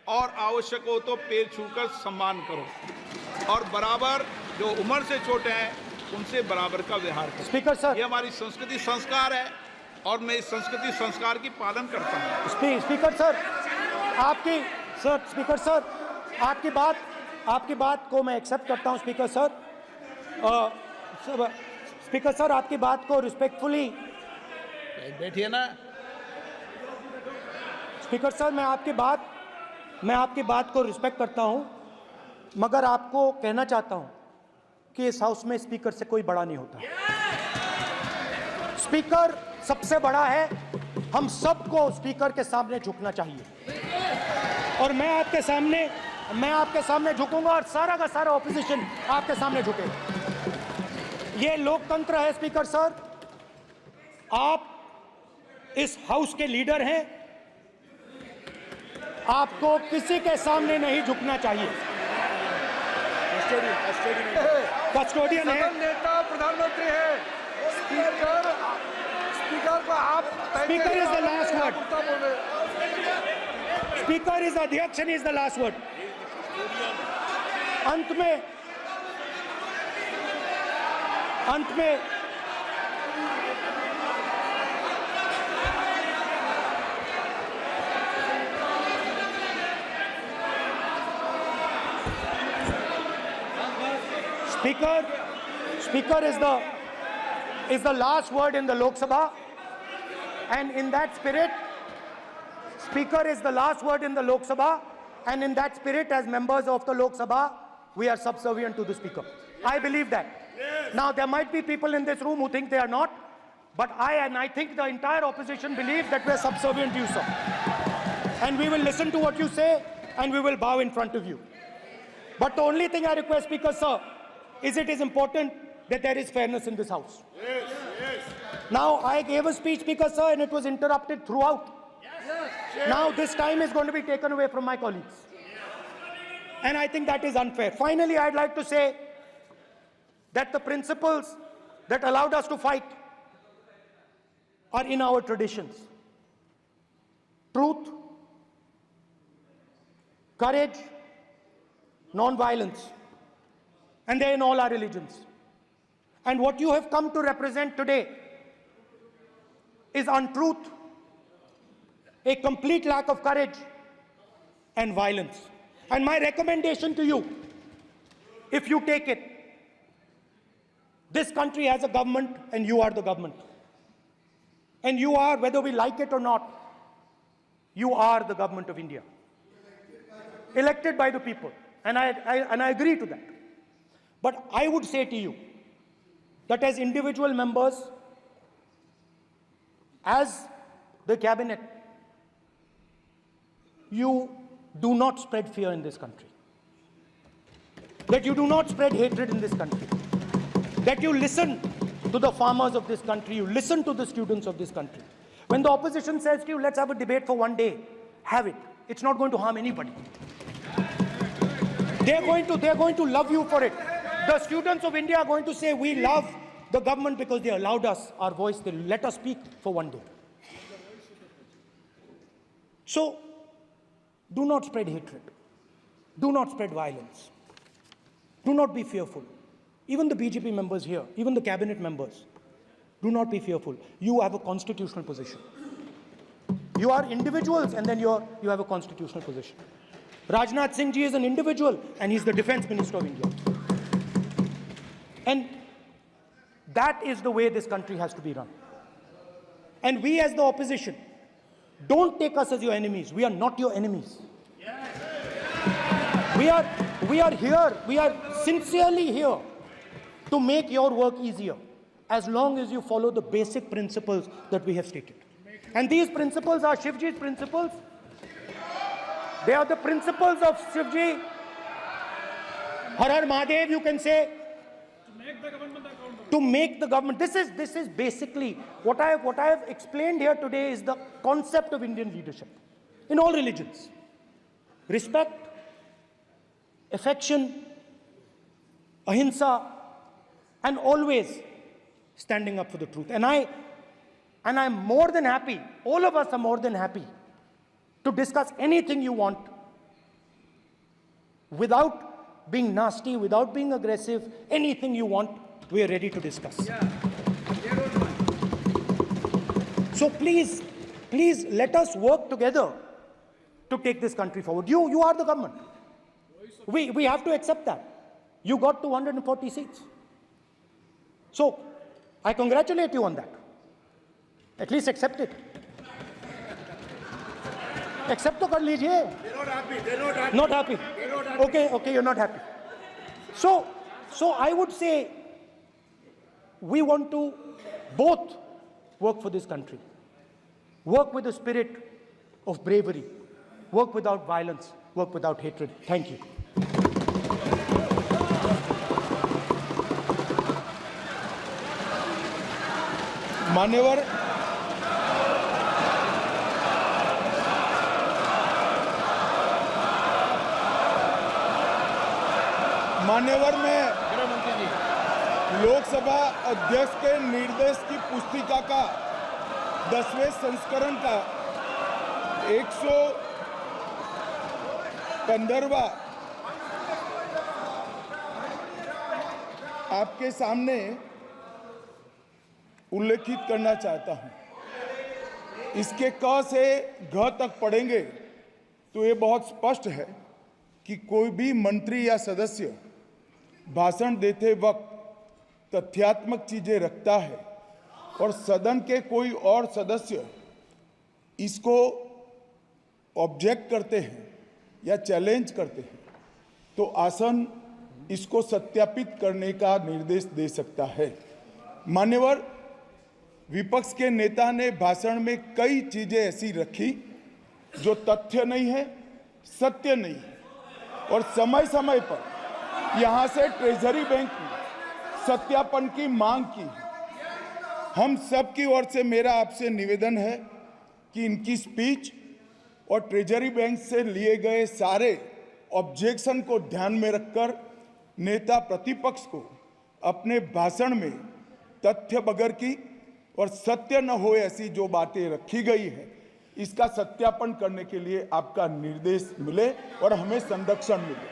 और आवश्यक हो तो पैर छूकर सम्मान करो, और बराबर जो उम्र से छोटे हैं उनसे बराबर का व्यवहार करो। स्पीकर सर, ये हमारी संस्कृति संस्कार है और मैं इस संस्कृति संस्कार की पालन करता हूँ। स्पीकर सर, आपकी बात को मैं एक्सेप्ट करता हूँ। स्पीकर सर, आपकी बात को रिस्पेक्टफुली, बैठिए ना। स्पीकर सर, मैं आपकी बात को रिस्पेक्ट करता हूं, मगर आपको कहना चाहता हूं कि इस हाउस में स्पीकर से कोई बड़ा नहीं होता। स्पीकर सबसे बड़ा है, हम सबको स्पीकर के सामने झुकना चाहिए, और मैं आपके सामने झुकूंगा और सारा का सारा ऑपोजिशन आपके सामने झुकेगा। ये लोकतंत्र है। स्पीकर सर, आप इस हाउस के लीडर हैं, आपको किसी के सामने नहीं झुकना चाहिए। कस्टोडियन है, नेता प्रधानमंत्री है, स्पीकर को आप, speaker is the last word, speaker is अध्यक्ष and is the last word. अंत में Speaker is the last word in the Lok Sabha, and in that spirit, Speaker is the last word in the Lok Sabha, and in that spirit, as members of the Lok Sabha, we are subservient to the Speaker. I believe that. Yes. Now, there might be people in this room who think they are not, but I think the entire opposition believes that we are subservient to you, sir. And we will listen to what you say, and we will bow in front of you. But the only thing I request, Speaker, sir, is it is important that there is fairness in this house. Yes, yes. Now, I gave a speech, Speaker, sir, and it was interrupted throughout. Yes. Now, this time is going to be taken away from my colleagues. And I think that is unfair. Finally, I'd like to say that the principles that allowed us to fight are in our traditions. Truth, courage, non-violence. And they're in all our religions. And what you have come to represent today is untruth, a complete lack of courage, and violence. And my recommendation to you, if you take it, this country has a government and you are the government. And you are, whether we like it or not, you are the government of India. Elected by the people. And I agree to that. But I would say to you that as individual members, as the cabinet, you do not spread fear in this country, that you do not spread hatred in this country, that you listen to the farmers of this country, you listen to the students of this country. When the opposition says to you, let's have a debate for one day, have it. It's not going to harm anybody. They're going to love you for it. The students of India are going to say, we love the government because they allowed us our voice, they let us speak for one day. So, do not spread hatred. Do not spread violence. Do not be fearful. Even the BJP members here, even the cabinet members, do not be fearful. You have a constitutional position. You are individuals and then you have a constitutional position. Rajnath Singh ji is an individual and he's the Defense Minister of India. And that is the way this country has to be run. And we as the opposition, don't take us as your enemies. We are not your enemies. We are here, we are sincerely here to make your work easier, as long as you follow the basic principles that we have stated. And these principles are Shivji's principles. They are the principles of Shivji. Har Har Mahadev, you can say. To make the government. This is basically what I have explained here today is the concept of Indian leadership in all religions. Respect, affection, ahimsa, and always standing up for the truth. And I'm more than happy, all of us are more than happy to discuss anything you want without being nasty, without being aggressive, anything you want, we are ready to discuss. So please let us work together to take this country forward. You are the government. We have to accept that. You got 240 seats. So I congratulate you on that. At least accept it. Accept to kar lijiye. They're not happy. Okay, you're not happy. So I would say we want to both work for this country. Work with the spirit of bravery. Work without violence. Work without hatred. Thank you. मान्यवर में लोकसभा अध्यक्ष के निर्देश की पुस्तिका का 10वें संस्करण का 115वां आपके सामने उल्लेखित करना चाहता हूं। इसके क से घ तक पढ़ेंगे तो ये बहुत स्पष्ट है कि कोई भी मंत्री या सदस्य भाषण देते वक्त तथ्यात्मक चीजें रखता है और सदन के कोई और सदस्य इसको ऑब्जेक्ट करते हैं या चैलेंज करते हैं तो आसन इसको सत्यापित करने का निर्देश दे सकता है। मान्यवर, विपक्ष के नेता ने भाषण में कई चीजें ऐसी रखी जो तथ्य नहीं है, सत्य नहीं है और समय समय पर यहां से ट्रेजरी बैंक ने सत्यापन की मांग की। हम सब की ओर से मेरा आपसे निवेदन है कि इनकी स्पीच और ट्रेजरी बैंक से लिए गए सारे ऑब्जेक्शन को ध्यान में रखकर नेता प्रतिपक्ष को अपने भाषण में तथ्य बगैर की और सत्य न हो ऐसी जो बातें रखी गई है इसका सत्यापन करने के लिए आपका निर्देश मिले और हमें संरक्षण मिले।